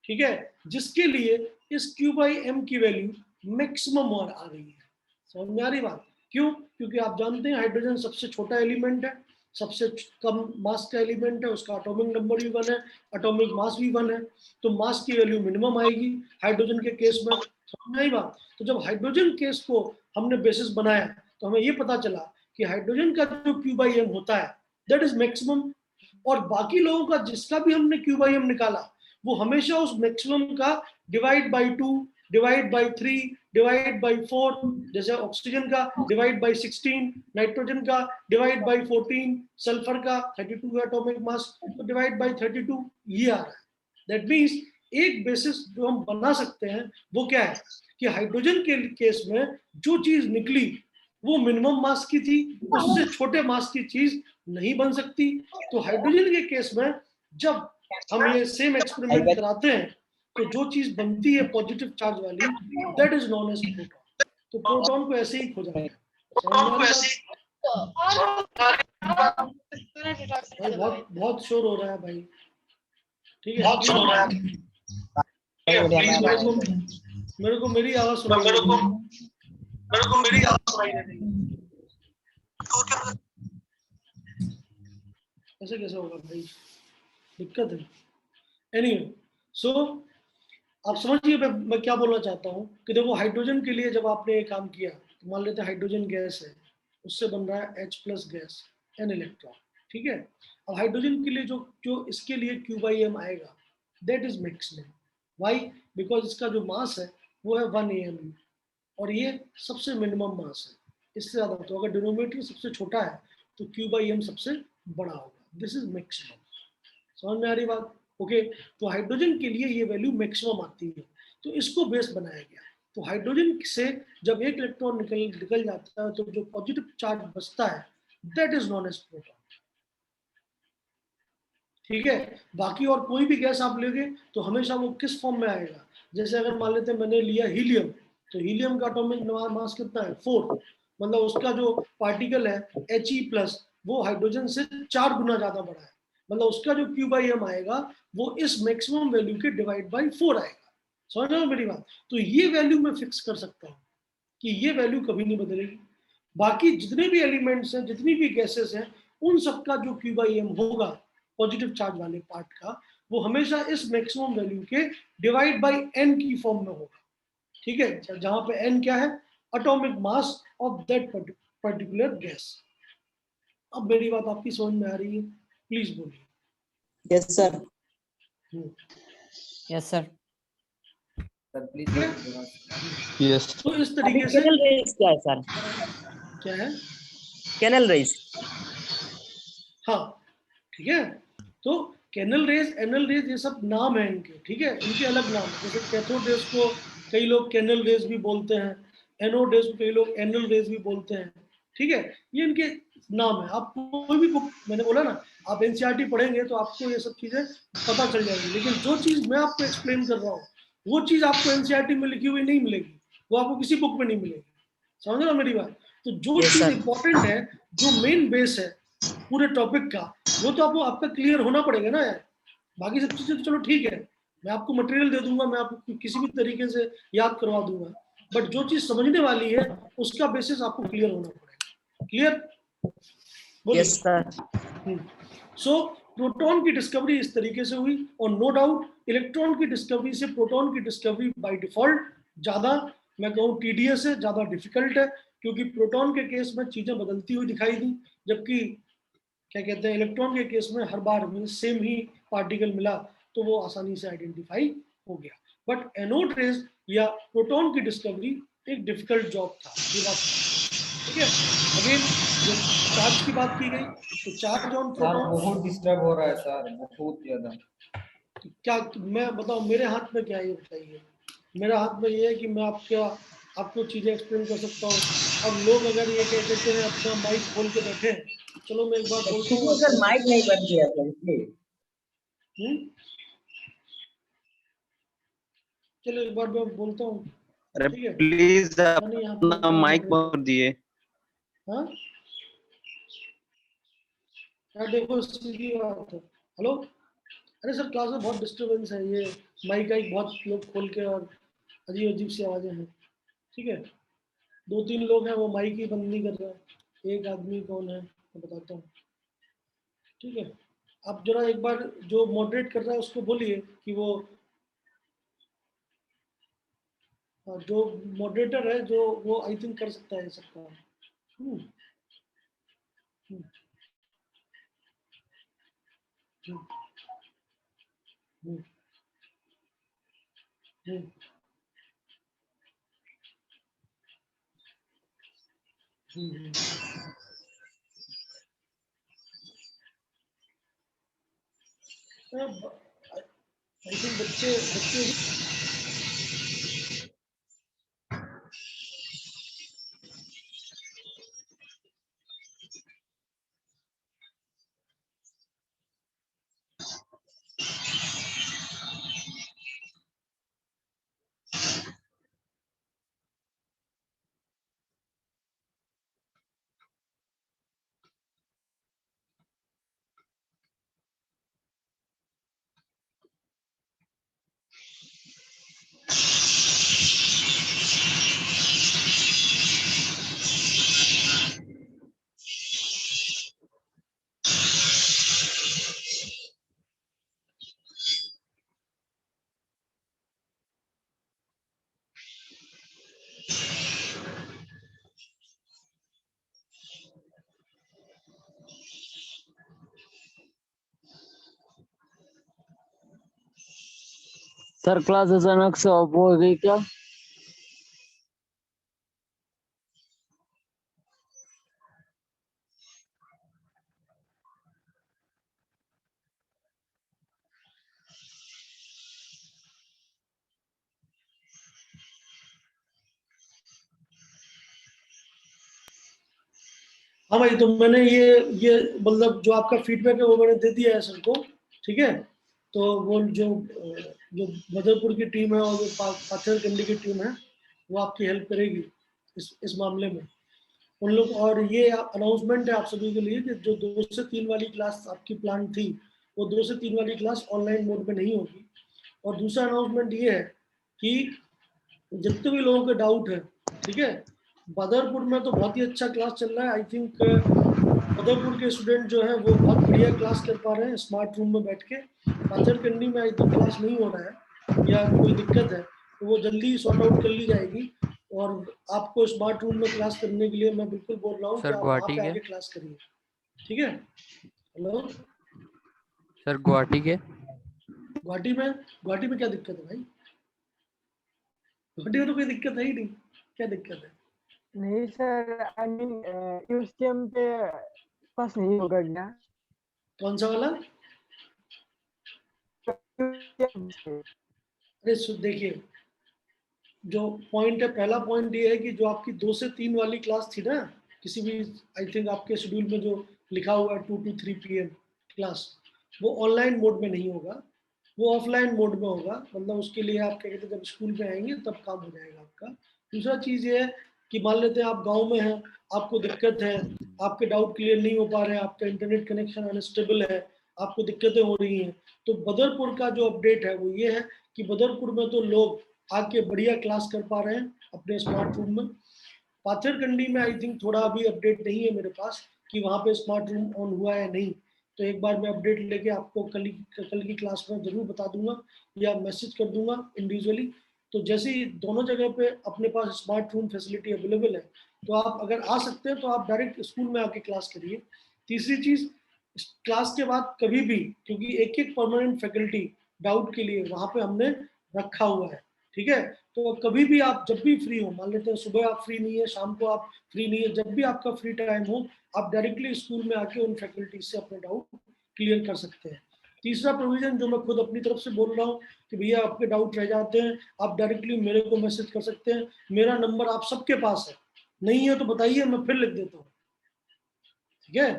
ठीक है, जिसके लिए इस Q/m की वैल्यू मैक्सिमम और आ रही है। समझ में आ रही बात? क्यों? क्योंकि आप जानते हैं हाइड्रोजन सबसे छोटा एलिमेंट है, सबसे कम मास का एलिमेंट है, उसका एटॉमिक नंबर भी 1 है, एटॉमिक मास भी 1 है, तो मास की वैल्यू मिनिमम आएगी हाइड्रोजन के केस में। समझ में आई बात? तो जब हाइड्रोजन केस को हमने बेसिस बनाया तो हमें ये पता चला कि हाइड्रोजन का जो Q/m होता है दैट इज मैक्सिमम, और बाकी लोगों का जिसका भी हमने Q/m निकाला वो हमेशा उस मैक्सिमम का divide by 2, divide by 3, divide by 4, जैसे ऑक्सीजन का डिवाइड बाई 16, नाइट्रोजन का डिवाइड बाई 14, सल्फर का 32 एटॉमिक मास तो डिवाइड बाई 32, ये आ रहा है। दैट मीन्स एक बेसिस जो हम बना सकते हैं वो क्या है कि हाइड्रोजन के केस में जो चीज निकली वो मिनिमम मास की थी, उससे छोटे मास की चीज नहीं बन सकती। तो हाइड्रोजन के केस में जब हम ये सेम एक्सपेरिमेंट कराते हैं तो जो चीज बनती है पॉजिटिव चार्ज वाली that is known as proton. तो प्रोटॉन को ऐसे ही खोजा है। बहुत बहुत शोर हो रहा है भाई, ठीक है? मेरे को मेरी आवाज सुनाई नहीं। ऐसे कैसे होगा भाई, दिक्कत है। एनीवे, सो आप समझिए मैं क्या बोलना चाहता हूँ कि देखो हाइड्रोजन के लिए जब आपने ये काम किया तो मान लेते हैं हाइड्रोजन गैस है, उससे बन रहा है H+ गैस n इलेक्ट्रॉन, ठीक है। अब हाइड्रोजन के लिए जो जो इसके लिए Q/m आएगा that is maximum. Why? Because इसका जो मास है वो है 1 AMU और ये सबसे मिनिमम मास है, इससे ज्यादा। तो अगर डिनोमिनेटर सबसे छोटा है तो Q/m सबसे बड़ा होगा, दिस इज मैक्सिमम। समझ में आ रही बात? ओके, तो हाइड्रोजन के लिए ये वैल्यू मैक्सिमम आती है, तो इसको बेस बनाया गया। तो हाइड्रोजन से जब एक इलेक्ट्रॉन निकल जाता है तो जो पॉजिटिव चार्ज बचता है that is known as proton, ठीक है। बाकी और कोई भी गैस आप लेंगे तो हमेशा वो किस फॉर्म में आएगा? जैसे अगर मान लेते हैं मैंने लिया हीलियम, तो हीलियम का एटॉमिक मास कितना है? 4, मतलब उसका जो पार्टिकल है He+, वो हाइड्रोजन से 4 गुना ज्यादा बड़ा है, मतलब उसका जो Q/m आएगा वो इस मैक्सिमम वैल्यू के डिवाइड बाई 4 आएगा। समझ रहे हो मेरी बात? तो ये वैल्यू मैं फिक्स कर सकता हूँ कि ये वैल्यू कभी नहीं बदलेगी। बाकी जितने भी एलिमेंट्स हैं, जितनी भी गैसेस हैं, उन सबका जो Q/m होगा पॉजिटिव चार्ज वाले पार्ट का, वो हमेशा इस मैक्सिमम वैल्यू के डिवाइड बाई n की फॉर्म में होगा, ठीक है, जहां पे n क्या है? Atomic mass of that particular gas. अब मेरी बात आपकी समझ में आ रही है? प्लीज बोलिए। Yes sir. Yes sir. Sir please. Yes. तो इस तरीके से कैनल रेस क्या है सर? क्या है? Canal rays. हाँ, ठीक है। तो कैनल रेज, एनल रेज, ये सब नाम है इनके, ठीक है, इनके अलग नाम है। जैसे कैथोड रेज को कई लोग कैनल रेज भी बोलते हैं, एनोड रेज को कई लोग एनल रेज भी बोलते हैं, ठीक है, ये इनके नाम है। आप कोई भी बुक, मैंने बोला ना, आप एनसीईआरटी पढ़ेंगे तो आपको ये सब चीजें पता चल जाएगी, लेकिन जो चीज मैं आपको एक्सप्लेन कर रहा हूँ वो चीज आपको एनसीईआरटी में लिखी हुई नहीं मिलेगी, वो आपको किसी बुक में नहीं मिलेगी। समझ रहे हो मेरी बात? तो जो चीज इंपॉर्टेंट है, जो मेन बेस है पूरे टॉपिक का, वो तो आपको आपका क्लियर होना पड़ेगा ना यार। बाकी सब चीजें तो चलो ठीक है, मैं आपको मटेरियल दे दूंगा, मैं आपको किसी भी तरीके से याद करवा दूंगा, बट जो चीज समझने वाली है उसका बेसिस आपको क्लियर होना पड़ेगा। Clear? Yes sir. So proton की डिस्कवरी इस तरीके से हुई, और नो डाउट इलेक्ट्रॉन की डिस्कवरी से प्रोटॉन की डिस्कवरी बाय डिफॉल्ट ज्यादा, मैं कहूँ टीडीएस है, ज्यादा डिफिकल्ट है, क्योंकि प्रोटॉन के केस में चीजें बदलती हुई दिखाई दी, जबकि क्या कहते हैं इलेक्ट्रॉन के केस में हर बार में सेम ही पार्टिकल मिला तो वो आसानी से आइडेंटिफाई हो गया। बट एनोड रेज या प्रोटॉन की डिस्कवरी एक डिफिकल्ट जॉब था, ये बात, ठीक है। अगेन जब चार्ज की बात की गई तो चार्ज ऑन प्रोटॉन बहुत डिस्टर्ब हो रहा है सर, बहुत ज्यादा। क्या मैं बताऊं, मेरे हाथ में क्या है ये बताइए? मेरा हाथ में ये है कि मैं आपको चीजें एक्सप्लेन कर सकता हूँ। अब लोग अगर ये कह देते हैं अपना माइक खोल के बैठे, चलो मैं एक बार बोलता हूँ सर माइक नहीं बंद किया सर इसलिए। चलो एक बार मैं बोलता हूँ, अरे ठीक है। प्लीज मैंने यहाँ पे अपना माइक बंद दिए। हाँ यार देखो सीधी बात है। हेलो, अरे सर क्लास में बहुत डिस्टरबेंस है, ये माइक का बहुत लोग खोल के और अजीब अजीब सी आवाजें हैं। ठीक है, 2-3 लोग हैं वो माइक ही बंद नहीं कर रहे हैं। एक आदमी कौन है मैं बताता हूँ। ठीक है, आप जरा एक बार जो मॉडरेट कर रहा है उसको बोलिए कि वो जो मॉडरेटर है जो वो आई थिंक कर सकता है ये सब काम। हम्म, हम्म, हम्म, हम्म, हम्म, हम्म। आई थिंक बच्चे बच्चे सर क्लास अचानक से ऑफ हो गई क्या? हाँ भाई, तो मैंने ये मतलब जो आपका फीडबैक है वो मैंने दे दिया है सर को। ठीक है, तो वो जो मदरपुर की टीम है और जो पाथर कंडी की टीम है वो आपकी हेल्प करेगी इस मामले में उन लोग। और ये अनाउंसमेंट है आप सभी के लिए कि जो 2 से 3 वाली क्लास आपकी प्लान थी वो 2 से 3 वाली क्लास ऑनलाइन मोड में नहीं होगी। और दूसरा अनाउंसमेंट ये है कि जितने भी लोगों के डाउट है, ठीक है, बदरपुर में तो बहुत ही अच्छा क्लास चल रहा है। आई थिंक बदरपुर के स्टूडेंट जो है वो बहुत बढ़िया क्लास कर पा रहे हैं स्मार्ट रूम में बैठ के। पाथर कंडी में आई थिंक क्लास नहीं हो रहा है या कोई दिक्कत है तो वो जल्दी सॉर्ट आउट कर ली जाएगी। और आपको स्मार्ट रूम में क्लास करने के लिए मैं बिल्कुल बोल रहा हूँ कि सर आप वहाँ गुवाहाटी पे के आके क्लास करिए। ठीक है, हेलो सर गुवाहाटी के गुवाहाटी में क्या दिक्कत है भाई? गुवाहाटी में तो कोई दिक्कत है ही नहीं, क्या दिक्कत है? नहीं सर, आई मीन यूएसटीएम पे पास नहीं होगा क्या? कौन सा वाला? अरे देखिए, जो पॉइंट है, पहला पॉइंट ये है कि जो आपकी 2 से 3 वाली क्लास थी ना, किसी भी आई थिंक आपके शेड्यूल में जो लिखा हुआ है 2 to 3 PM क्लास, वो ऑनलाइन मोड में नहीं होगा, वो ऑफलाइन मोड में होगा। मतलब उसके लिए आप क्या कहते हैं, जब स्कूल में आएंगे तब काम हो जाएगा आपका। दूसरा चीज़ ये है कि मान लेते हैं आप गांव में हैं, आपको दिक्कत है, आपके डाउट क्लियर नहीं हो पा रहे हैं, आपका इंटरनेट कनेक्शन अनस्टेबल है, आपको दिक्कतें हो रही हैं, तो बदरपुर का जो अपडेट है वो ये है कि बदरपुर में तो लोग आके बढ़िया क्लास कर पा रहे हैं अपने स्मार्ट रूम में। पाथरकंडी में आई थिंक थोड़ा अभी अपडेट नहीं है मेरे पास कि वहाँ पे स्मार्ट रूम ऑन हुआ है नहीं, तो एक बार मैं अपडेट लेके आपको कल की क्लास में जरूर बता दूंगा या मैसेज कर दूंगा इंडिविजुअली। तो जैसे ही दोनों जगह पे अपने पास स्मार्ट रूम फैसिलिटी अवेलेबल है तो आप अगर आ सकते हैं तो आप डायरेक्ट स्कूल में आके क्लास करिए। तीसरी चीज, क्लास के बाद कभी भी, क्योंकि एक परमानेंट फैकल्टी डाउट के लिए वहाँ पे हमने रखा हुआ है, ठीक है, तो कभी भी आप जब भी फ्री हो, मान लेते हैं सुबह आप फ्री नहीं है, शाम को आप फ्री नहीं है, जब भी आपका फ्री टाइम हो आप डायरेक्टली स्कूल में आके उन फैकल्टी से अपने डाउट क्लियर कर सकते हैं। तीसरा प्रोविजन जो मैं खुद अपनी तरफ से बोल रहा हूँ कि भैया आपके डाउट रह जाते हैं, आप डायरेक्टली मेरे को मैसेज कर सकते हैं, मेरा नंबर आप सबके पास है, नहीं है तो बताइए मैं फिर लिख देता हूँ। ठीक है,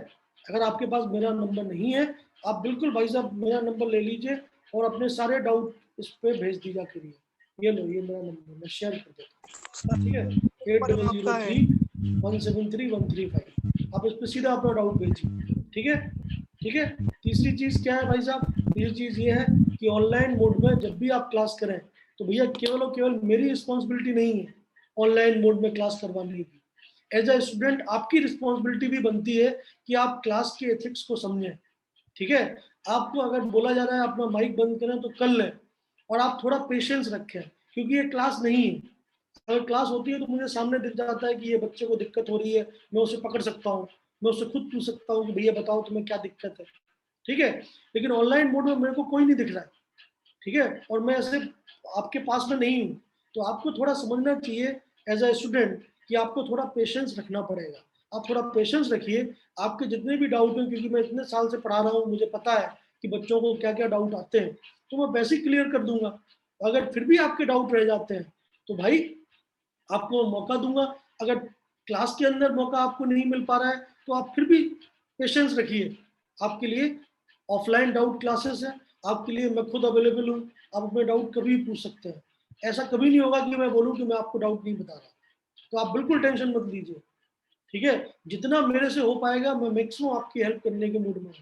अगर आपके पास मेरा नंबर नहीं है आप बिल्कुल भाई साहब मेरा नंबर ले लीजिए और अपने सारे डाउट इस पे भेज दीजिए करिए। ये लो, ये मेरा नंबर मैं शेयर कर देता हूँ। ठीक है, 8003173135, आप इस पे सीधा अपना डाउट भेजिए। ठीक है, ठीक है। तीसरी चीज क्या है भाई साहब, तीसरी चीज ये है कि ऑनलाइन मोड में जब भी आप क्लास करें तो भैया केवल और केवल मेरी रिस्पॉन्सिबिलिटी नहीं है ऑनलाइन मोड में क्लास करवाने की। एज अ स्टूडेंट आपकी रिस्पॉन्सिबिलिटी भी बनती है कि आप क्लास के एथिक्स को समझें। ठीक है, आपको अगर बोला जा रहा है अपना माइक बंद करें तो कर लें, और आप थोड़ा पेशेंस रखें, क्योंकि ये क्लास नहीं है। अगर क्लास होती है तो मुझे सामने दिख जाता है कि ये बच्चे को दिक्कत हो रही है, मैं उसे पकड़ सकता हूँ, मैं उससे खुद पूछ सकता हूँ कि भैया बताओ तुम्हें क्या दिक्कत है। ठीक है, लेकिन ऑनलाइन मोड में मेरे को कोई नहीं दिख रहा है, ठीक है, और मैं ऐसे आपके पास में नहीं हूँ, तो आपको थोड़ा समझना चाहिए एज अ स्टूडेंट कि आपको थोड़ा पेशेंस रखना पड़ेगा। आप थोड़ा पेशेंस रखिए, आपके जितने भी डाउट हैं, क्योंकि मैं इतने साल से पढ़ा रहा हूँ, मुझे पता है कि बच्चों को क्या क्या डाउट आते हैं, तो मैं बेसिक क्लियर कर दूंगा। अगर फिर भी आपके डाउट रह जाते हैं तो भाई आपको मौका दूंगा। अगर क्लास के अंदर मौका आपको नहीं मिल पा रहा है तो आप फिर भी पेशेंस रखिए, आपके लिए ऑफलाइन डाउट क्लासेस है, आपके लिए मैं खुद अवेलेबल हूँ, आप अपने डाउट कभी भी पूछ सकते हैं। ऐसा कभी नहीं होगा कि मैं बोलूँ कि मैं आपको डाउट नहीं बता रहा, तो आप बिल्कुल टेंशन मत लीजिए। ठीक है, जितना मेरे से हो पाएगा मैं मैक्सिमम आपकी हेल्प करने के मूड में हूँ।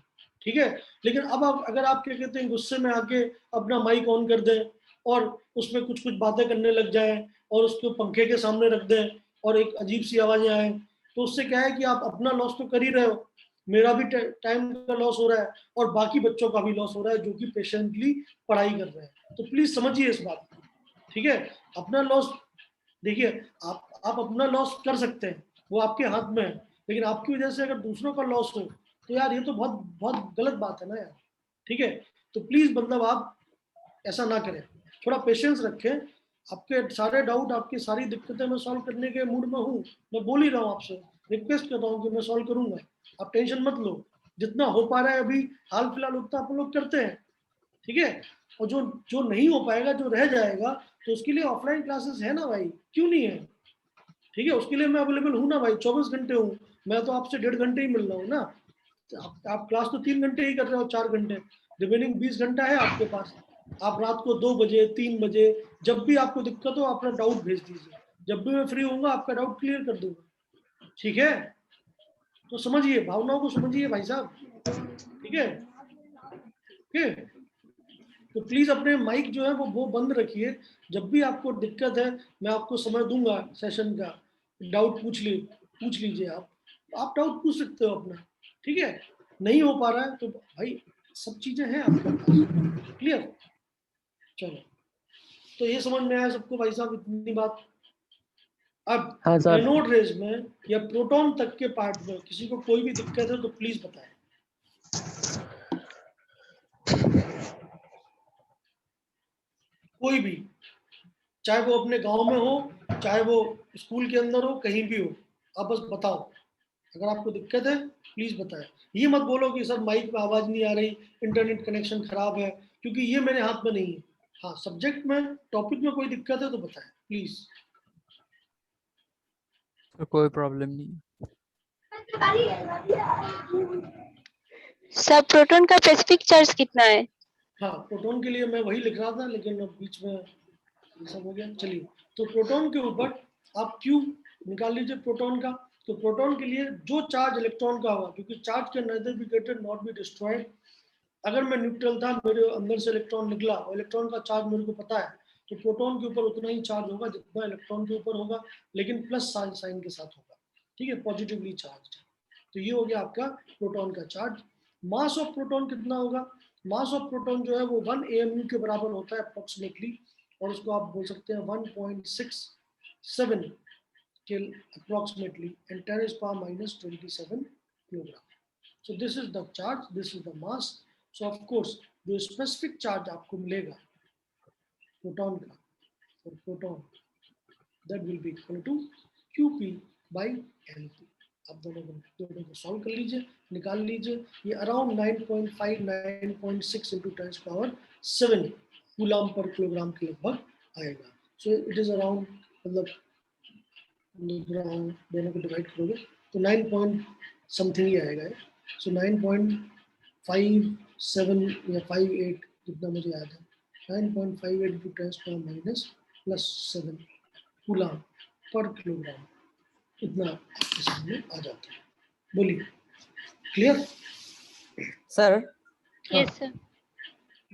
ठीक है, लेकिन अब आप अगर आप क्या कहते हैं गुस्से में आके अपना माइक ऑन कर दें और उसमें कुछ कुछ बातें करने लग जाएं और उसको पंखे के सामने रख दें और एक अजीब सी आवाजें आए, तो उससे क्या है कि आप अपना लॉस तो कर ही रहे हो, मेरा भी टाइम का लॉस हो रहा है और बाकी बच्चों का भी लॉस हो रहा है जो कि पेशेंटली पढ़ाई कर रहे हैं। तो प्लीज समझिए इस बात को। ठीक है, अपना लॉस देखिए, आप अपना लॉस कर सकते हैं, वो आपके हाथ में है, लेकिन आपकी वजह से अगर दूसरों का लॉस हो तो यार ये तो बहुत बहुत गलत बात है ना यार। ठीक है, तो प्लीज मतलब आप ऐसा ना करें, थोड़ा पेशेंस रखें। आपके सारे डाउट, आपकी सारी दिक्कतें मैं सॉल्व करने के मूड में हूँ, मैं बोल ही रहा हूँ आपसे, रिक्वेस्ट कर रहा हूँ कि मैं सॉल्व करूंगा, आप टेंशन मत लो। जितना हो पा रहा है अभी हाल फिलहाल उतना आप लोग करते हैं। ठीक है, और जो जो नहीं हो पाएगा, जो रह जाएगा, तो उसके लिए ऑफलाइन क्लासेस है ना भाई, क्यों नहीं है। ठीक है, उसके लिए मैं अवेलेबल हूँ ना भाई, 24 घंटे हूँ, मैं तो आपसे 1.5 घंटे ही मिल रहा हूँ ना। आप क्लास तो 3 घंटे ही कर रहे हो, 4 घंटे, रिमेनिंग 20 घंटा है आपके पास। आप रात को 2 बजे 3 बजे जब भी आपको दिक्कत हो अपना डाउट भेज दीजिए, जब भी मैं फ्री होऊंगा आपका डाउट क्लियर कर दूंगा। ठीक है, तो समझिए, भावनाओं को समझिए भाई साहब। ठीक है, ठीक है, तो प्लीज अपने माइक जो है वो बंद रखिए। जब भी आपको दिक्कत है मैं आपको समय दूंगा सेशन का, डाउट पूछ लीजिए, आप डाउट पूछ सकते हो अपना। ठीक है, नहीं हो पा रहा है तो भाई सब चीजें हैं आपके पास, क्लियर। चलो, तो ये समझ में आया सबको भाई साहब, इतनी बात। अब हाँ सर। एनोड रेज में या प्रोटॉन तक के पार्ट में किसी को कोई भी दिक्कत है तो प्लीज बताएं। कोई भी, चाहे वो अपने गांव में हो, चाहे वो स्कूल के अंदर हो, कहीं भी हो, आप बस बताओ। अगर आपको दिक्कत है प्लीज बताएं। ये मत बोलो कि सर माइक में आवाज नहीं आ रही, इंटरनेट कनेक्शन खराब है, क्योंकि ये मेरे हाथ में नहीं है। हाँ, सब्जेक्ट में टॉपिक में कोई दिक्कत है तो बताएं प्लीज। तो कोई प्रॉब्लम नहीं। सर प्रोटॉन का स्पेसिफिक चार्ज कितना है? हाँ, प्रोटॉन के लिए मैं वही लिख रहा था, लेकिन अब बीच में ये सब हो गया। चलिए, तो प्रोटॉन के ऊपर आप क्यू निकाल लीजिए प्रोटॉन का। तो प्रोटॉन के लिए जो चार्ज इलेक्ट्रॉन का होगा, क्योंकि charge can neither be created nor be destroyed। अगर मैं न्यूट्रल था, मेरे अंदर से इलेक्ट्रॉन निकला और इलेक्ट्रॉन का चार्ज मेरे को पता है, तो प्रोटॉन के ऊपर उतना ही चार्ज होगा जितना इलेक्ट्रॉन के ऊपर होगा, लेकिन प्लस साइन के साथ होगा। ठीक है, पॉजिटिवली चार्ज। तो ये हो गया आपका प्रोटॉन का चार्ज। मास ऑफ प्रोटॉन कितना होगा? मास ऑफ प्रोटॉन जो है वो 1 AMU के बराबर होता है अप्रोक्सीमेटली, और उसको आप बोल सकते हैं 1.67 के approximately, and 10⁻⁻27 kilogram. So this is the charge, this is the mass. So of course जो स्पेसिफिक चार्ज आपको मिलेगा प्रोटॉन का, और proton that will be equal to QP by LP। आप दोनों को सॉल्व कर लीजिए, निकाल लीजिए। ये around 9.5 9.6 into 10⁻⁷ coulomb per kilogram के लगभग आएगा। सो इट इज अराउंड, मतलब दोनों को डिवाइड करोगे तो 9 पॉइंट समथिंग ही आएगा। सो 9.57 या 58 जितना मुझे याद है, 9.58 into 10⁻⁻7 कूलम पर किलोग्राम, इतना इसमें आ जाता है। बोलिए, क्लियर सर? Yes sir.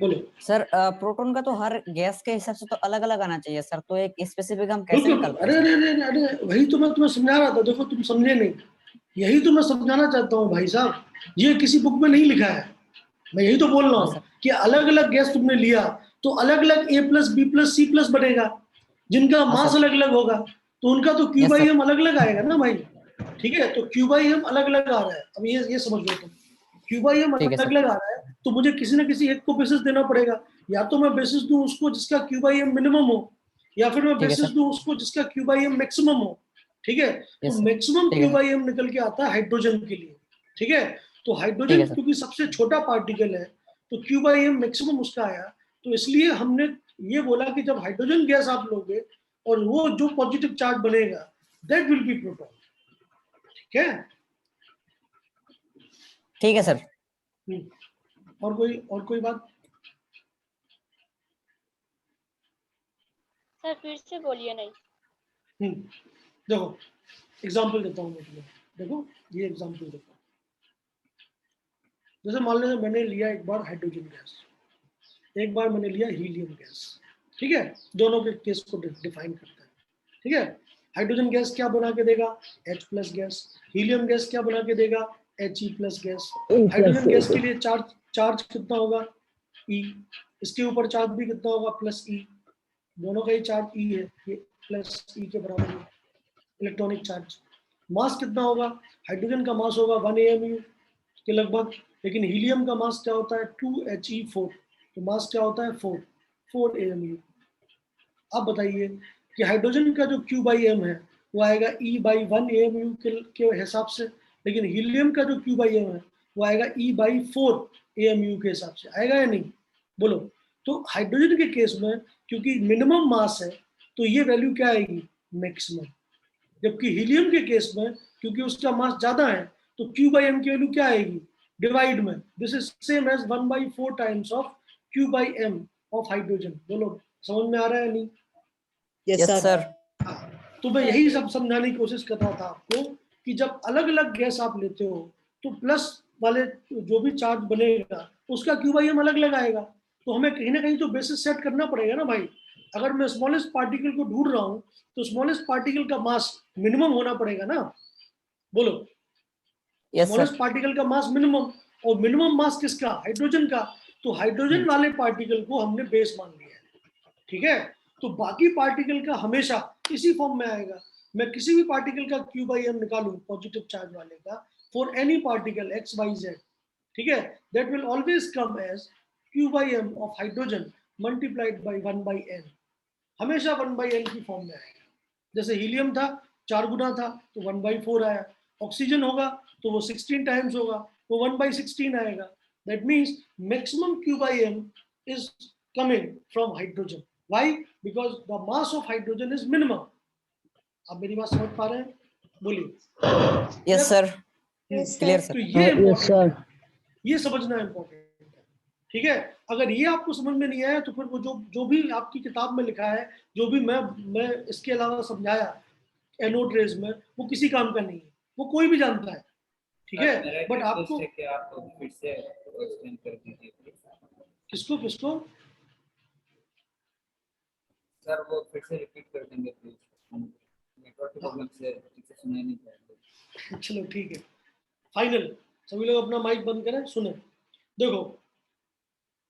बोलो सर प्रोटॉन का तो हर गैस के हिसाब से तो अलग अलग आना चाहिए सर, तो एक स्पेसिफिक हम कैसे बिल्कुल। निकाल अरे अरे अरे अरे वही तो मैं तुम्हें समझा रहा था, देखो तुम समझे नहीं, यही तो मैं समझाना चाहता हूँ भाई साहब, ये किसी बुक में नहीं लिखा है, मैं यही तो बोल रहा हूँ कि अलग अलग गैस तुमने लिया तो अलग अलग A+B+C+ बनेगा, जिनका मास अलग अलग होगा तो उनका तो Q/M अलग अलग आएगा ना भाई, ठीक है। तो Q/M अलग अलग आ रहा है, अब ये समझ लो तुम, Q/M अलग अलग आ रहा है तो मुझे किसी ना किसी एक को बेसिस देना पड़ेगा, या तो मैं बेसिस दूं उसको जिसका Q/M मिनिमम हो, या फिर मैं बेसिस दूं उसको जिसका Q/M मैक्सिमम हो, ठीक है। तो मैक्सिमम Q/M निकल के आता है हाइड्रोजन के लिए, ठीक है। तो हाइड्रोजन क्योंकि सबसे छोटा पार्टिकल है तो Q/M मैक्सिमम उसका आया, तो इसलिए हमने ये बोला कि जब हाइड्रोजन गैस आप लोगे और वो जो पॉजिटिव चार्ज बनेगा दैट विल बी प्रोटॉन, ठीक है। ठीक है सर। और कोई बात? सर फिर से बोलिए नहीं। देखो एग्जांपल देता हूँ मैं तुम्हें, देखो ये एग्जांपल देता हूँ। जैसे मान लो मैंने लिया एक बार हाइड्रोजन गैस, एक बार मैंने लिया हीलियम गैस, ठीक है, दोनों के केस को डिफाइन करता है, ठीक है। हाइड्रोजन गैस क्या बना के देगा? H+ gas. हीलियम गैस क्या बना के देगा? He+ gas. हाइड्रोजन गैस के लिए चार्ज कितना होगा? E। इसके ऊपर चार्ज भी कितना होगा? +E। दोनों का ही चार्ज E है, ये +E के बराबर है इलेक्ट्रॉनिक चार्ज। मास कितना होगा? हाइड्रोजन का मास होगा 1 AMU के लगभग, लेकिन हीलियम का मास क्या होता है? 2He4, तो मास क्या होता है? 4 AMU। अब बताइए कि हाइड्रोजन का जो Q/M है वो आएगा E/1 AMU के हिसाब से, लेकिन हीलियम का जो Q/M है वो आएगा E/4 AMU के हिसाब से, आएगा या नहीं? बोलो। तो हाइड्रोजन के केस में क्योंकि मिनिमम मास है तो ये वैल्यू क्या आएगी? मैक्सिमम। जबकि हीलियम के केस में क्योंकि उसका मास ज्यादा है तो Q/M की वैल्यू क्या आएगी? डिवाइड में। This is same as 1/4 times of Q/M of hydrogen. बोलो समझ में आ रहा है नहीं? Yes sir. तो मैं यही सब समझाने की कोशिश कर रहा था आपको कि जब अलग अलग गैस आप लेते हो तो प्लस वाले जो भी चार्ज बनेगा उसका Q/M अलग अलग आएगा, तो हमें कहीं ना कहीं तो बेसिस सेट करना पड़ेगा ना भाई। अगर मैं स्मॉलेस्ट पार्टिकल को ढूंढ रहा हूँ तो स्मॉलेस्ट पार्टिकल का मास मिनिमम होना पड़ेगा ना, बोलो। स्मॉलेस्ट पार्टिकल का मास मिनिमम, और मिनिमम मास किसका? हाइड्रोजन का। तो हाइड्रोजन वाले पार्टिकल को हमने बेस मान लिया है, ठीक है। तो बाकी पार्टिकल का हमेशा इसी फॉर्म में आएगा। मैं किसी भी पार्टिकल का Q/M निकालूं पॉजिटिव चार्ज वाले का फॉर एनी पार्टिकल XYZ, ठीक है, that will always come as Q/M of hydrogen multiplied by 1/n, हमेशा 1/n की फॉर्म में आएगा। जैसे हीलियम था 4 गुना था तो 1/4 आया, ऑक्सीजन होगा तो वो 16 टाइम्स होगा, वो 1/16 आएगा। That means maximum Q/M is coming from hydrogen. Why? Because the mass of hydrogen is minimum. आप मेरी बात समझ पा रहे हैं? बोलिए। यस सर, क्लियर तो सर। ये इम्पोर्टेंट है, ये समझना इम्पोर्टेंट है, ठीक है। अगर ये आपको समझ में नहीं आया तो फिर वो जो भी आपकी किताब में लिखा है, जो भी मैं इसके अलावा समझाया एनोड रेज में, वो किसी काम का नहीं है, वो कोई भी जानता है, ठीक है। बट आपको फिर से एक्सप्लेन कर दीजिए। किसको सर वो फिर से रिपीट कर देंगे प्लीज, नेटवर्क प्रॉब्लम से ठीक से सुनाई नहीं पा। चलो ठीक है, फाइनल। सभी लोग अपना माइक बंद करें, सुने। देखो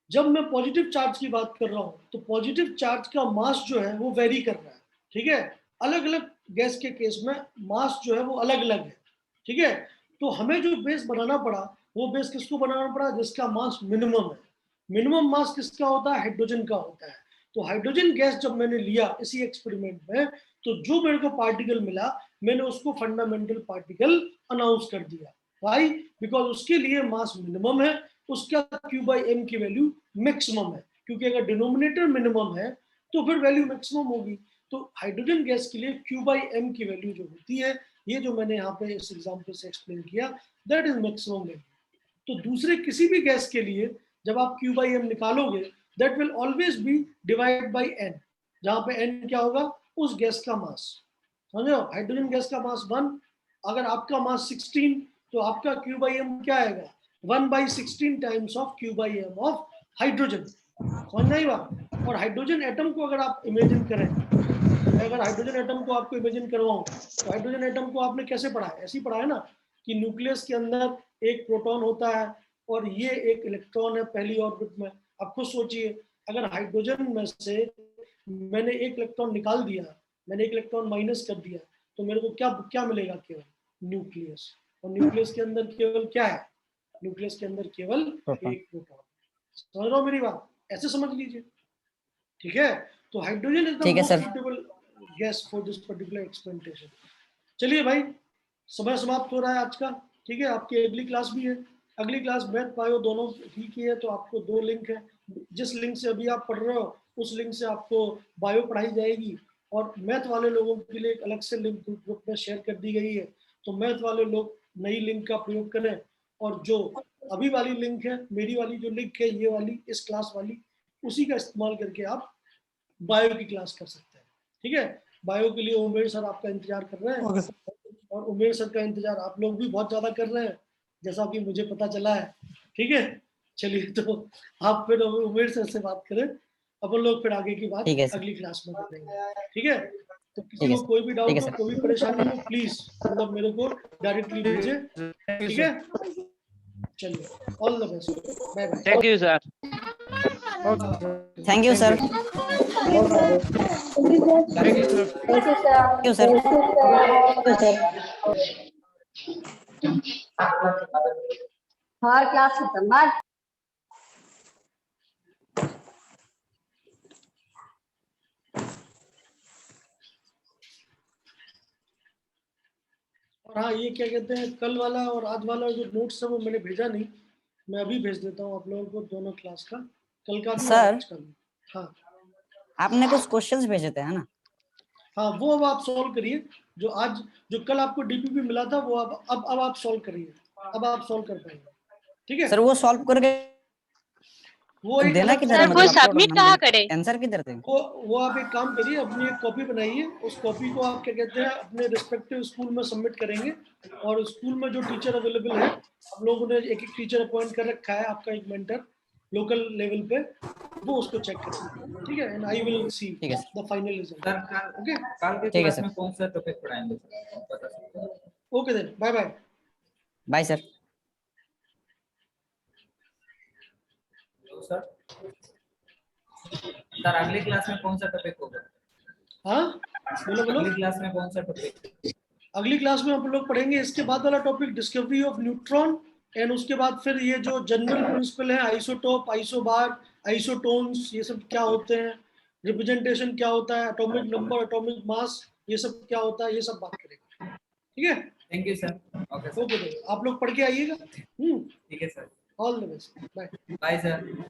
जब मैं पॉजिटिव चार्ज की बात कर रहा हूं तो पॉजिटिव चार्ज का मास जो है वो वेरी कर रहा है, ठीक है। अलग अलग गैस के केस में मास जो है वो अलग अलग है, ठीक है। तो हमें जो बेस बनाना पड़ा वो बेस किसको बनाना पड़ा? जिसका मास मिनिमम है। मिनिमम मास किसका होता है? हाइड्रोजन का होता है। तो हाइड्रोजन गैस जब मैंने लिया इसी एक्सपेरिमेंट में तो जो मेरे को पार्टिकल मिला मैंने उसको फंडामेंटल पार्टिकल अनाउंस कर दिया। वाई? बिकॉज उसके लिए मास मिनिमम है, उसका Q/M की वैल्यू मैक्सिमम है, क्योंकि अगर डिनोमिनेटर मिनिमम है तो फिर वैल्यू मैक्सिमम होगी। तो हाइड्रोजन गैस के लिए Q/M की वैल्यू जो होती है, ये जो मैंने यहाँ पे इस एग्जांपल से एक्सप्लेन किया, दैट इज मैक्सिमम वैल्यू। तो दूसरे किसी भी गैस के लिए जब आप Q/M निकालोगे that will always be divide by n, जहां पे n क्या होगा? उस गैस का मास। समझो, हाइड्रोजन गैस का मास 1, अगर आपका मास 16 तो आपका Q/M क्या आएगा? 1/16 times of Q/M of hydrogen. समझ नहीं हुआ? और हाइड्रोजन एटम को अगर आप इमेजिन करें, अगर हाइड्रोजन एटम को आपको इमेजिन करवाऊं, तो हाइड्रोजन एटम को आपने कैसे पढ़ा है? ऐसे ही पढ़ा है ना कि न्यूक्लियस के अंदर एक प्रोटॉन होता है और ये एक इलेक्ट्रॉन है पहली ऑर्बिट में। आप खुद सोचिए, अगर हाइड्रोजन में से मैंने एक इलेक्ट्रॉन निकाल दिया, मैंने एक इलेक्ट्रॉन माइनस कर दिया, तो मेरे को क्या क्या मिलेगा? केवल न्यूक्लियस। और न्यूक्लियस के अंदर केवल क्या है? न्यूक्लियस के अंदर केवल एक प्रोटॉन। समझ रहे हो मेरी बात? ऐसे समझ लीजिए, ठीक है? तो hydrogen is the most suitable gas for this particular experimentation. चलिए भाई, समय समाप्त हो रहा है आज का, ठीक है? आपकी अगली क्लास भी है, अगली क्लास मैथ बायो दोनों ही की है, तो आपको 2 लिंक है। जिस लिंक से अभी आप पढ़ रहे हो उस लिंक से आपको बायो पढ़ाई जाएगी, और मैथ वाले लोगों के लिए एक अलग से लिंक ग्रुप में शेयर कर दी गई है। तो मैथ वाले लोग नई लिंक का प्रयोग करें, और जो अभी वाली लिंक है, मेरी वाली जो लिंक है, ये वाली इस क्लास वाली, उसी का इस्तेमाल करके आप बायो की क्लास कर सकते हैं, ठीक है? बायो के लिए उमेर सर आपका इंतजार कर रहे हैं, और उमेर सर का इंतजार आप लोग भी बहुत ज्यादा कर रहे हैं, जैसा कि मुझे पता चला है, ठीक है? चलिए, तो आप फिर उमेर सर से बात करें, अपन लोग फिर आगे की बात अगली क्लास में करेंगे, ठीक है? तो किसी को कोई भी डाउट हो, कोई भी परेशानी हो, प्लीज मतलब मेरे को डायरेक्टली भेजे, ठीक है? चलिए, all the best, bye bye. Thank you sir. Thank you sir. Thank you sir. हर क्लास खत्म बात। और हाँ, ये क्या कहते हैं, कल वाला और आज वाला जो नोट्स है वो मैंने भेजा नहीं, मैं अभी भेज देता हूँ आप लोगों को दोनों क्लास का, कल का भी और आज का भी। हाँ, आपने कुछ क्वेश्चंस भेजे थे, है ना? हाँ, वो अब आप सॉल्व करिए। जो कल आपको डीपीपी मिला था वो अब आप सॉल्व करिए, अब आप सॉल्व कर पाएंगे, ठीक है? सर वो सॉल्व करके वो देना किधर है? वो सबमिट कहाँ करें? आंसर किधर थे? वो आप एक काम करिए, अपनी एक कॉपी बनाइए, उस कॉपी को आप क्या कहते हैं अपने रिस्पेक्टिव स्कूल में सबमिट करेंगे, और स्कूल में जो टीचर अवेलेबल है, हम लोगों ने एक टीचर अपॉइंट कर रखा है, आपका एक मेंटर लोकल लेवल पे, वो उसको चेक करेंगे, ठीक है? And I will see the final result. Okay, कल के क्लास में कौन सा टॉपिक पढ़ाएंगे सर, बता सकते हैं? Okay then, bye bye. Bye sir. Sir अगली क्लास में कौन सा टॉपिक होगा? हाँ, बोलो। अगली क्लास में कौन सा टॉपिक? अगली क्लास में हम लोग पढ़ेंगे इसके बाद वाला topic, discovery of neutron, and उसके बाद फिर ये जो जनरल प्रिंसिपल है, आइसोटोप, आइसोबार, आइसोटोन्स, ये सब क्या होते हैं, रिप्रेजेंटेशन क्या होता है, एटॉमिक नंबर, एटॉमिक मास, ये सब क्या होता है, ये सब बात करेंगे, ठीक है? Thank you sir. ओके, आप लोग पढ़ के आइएगा। ठीक है सर। All the best, bye. Bye sir.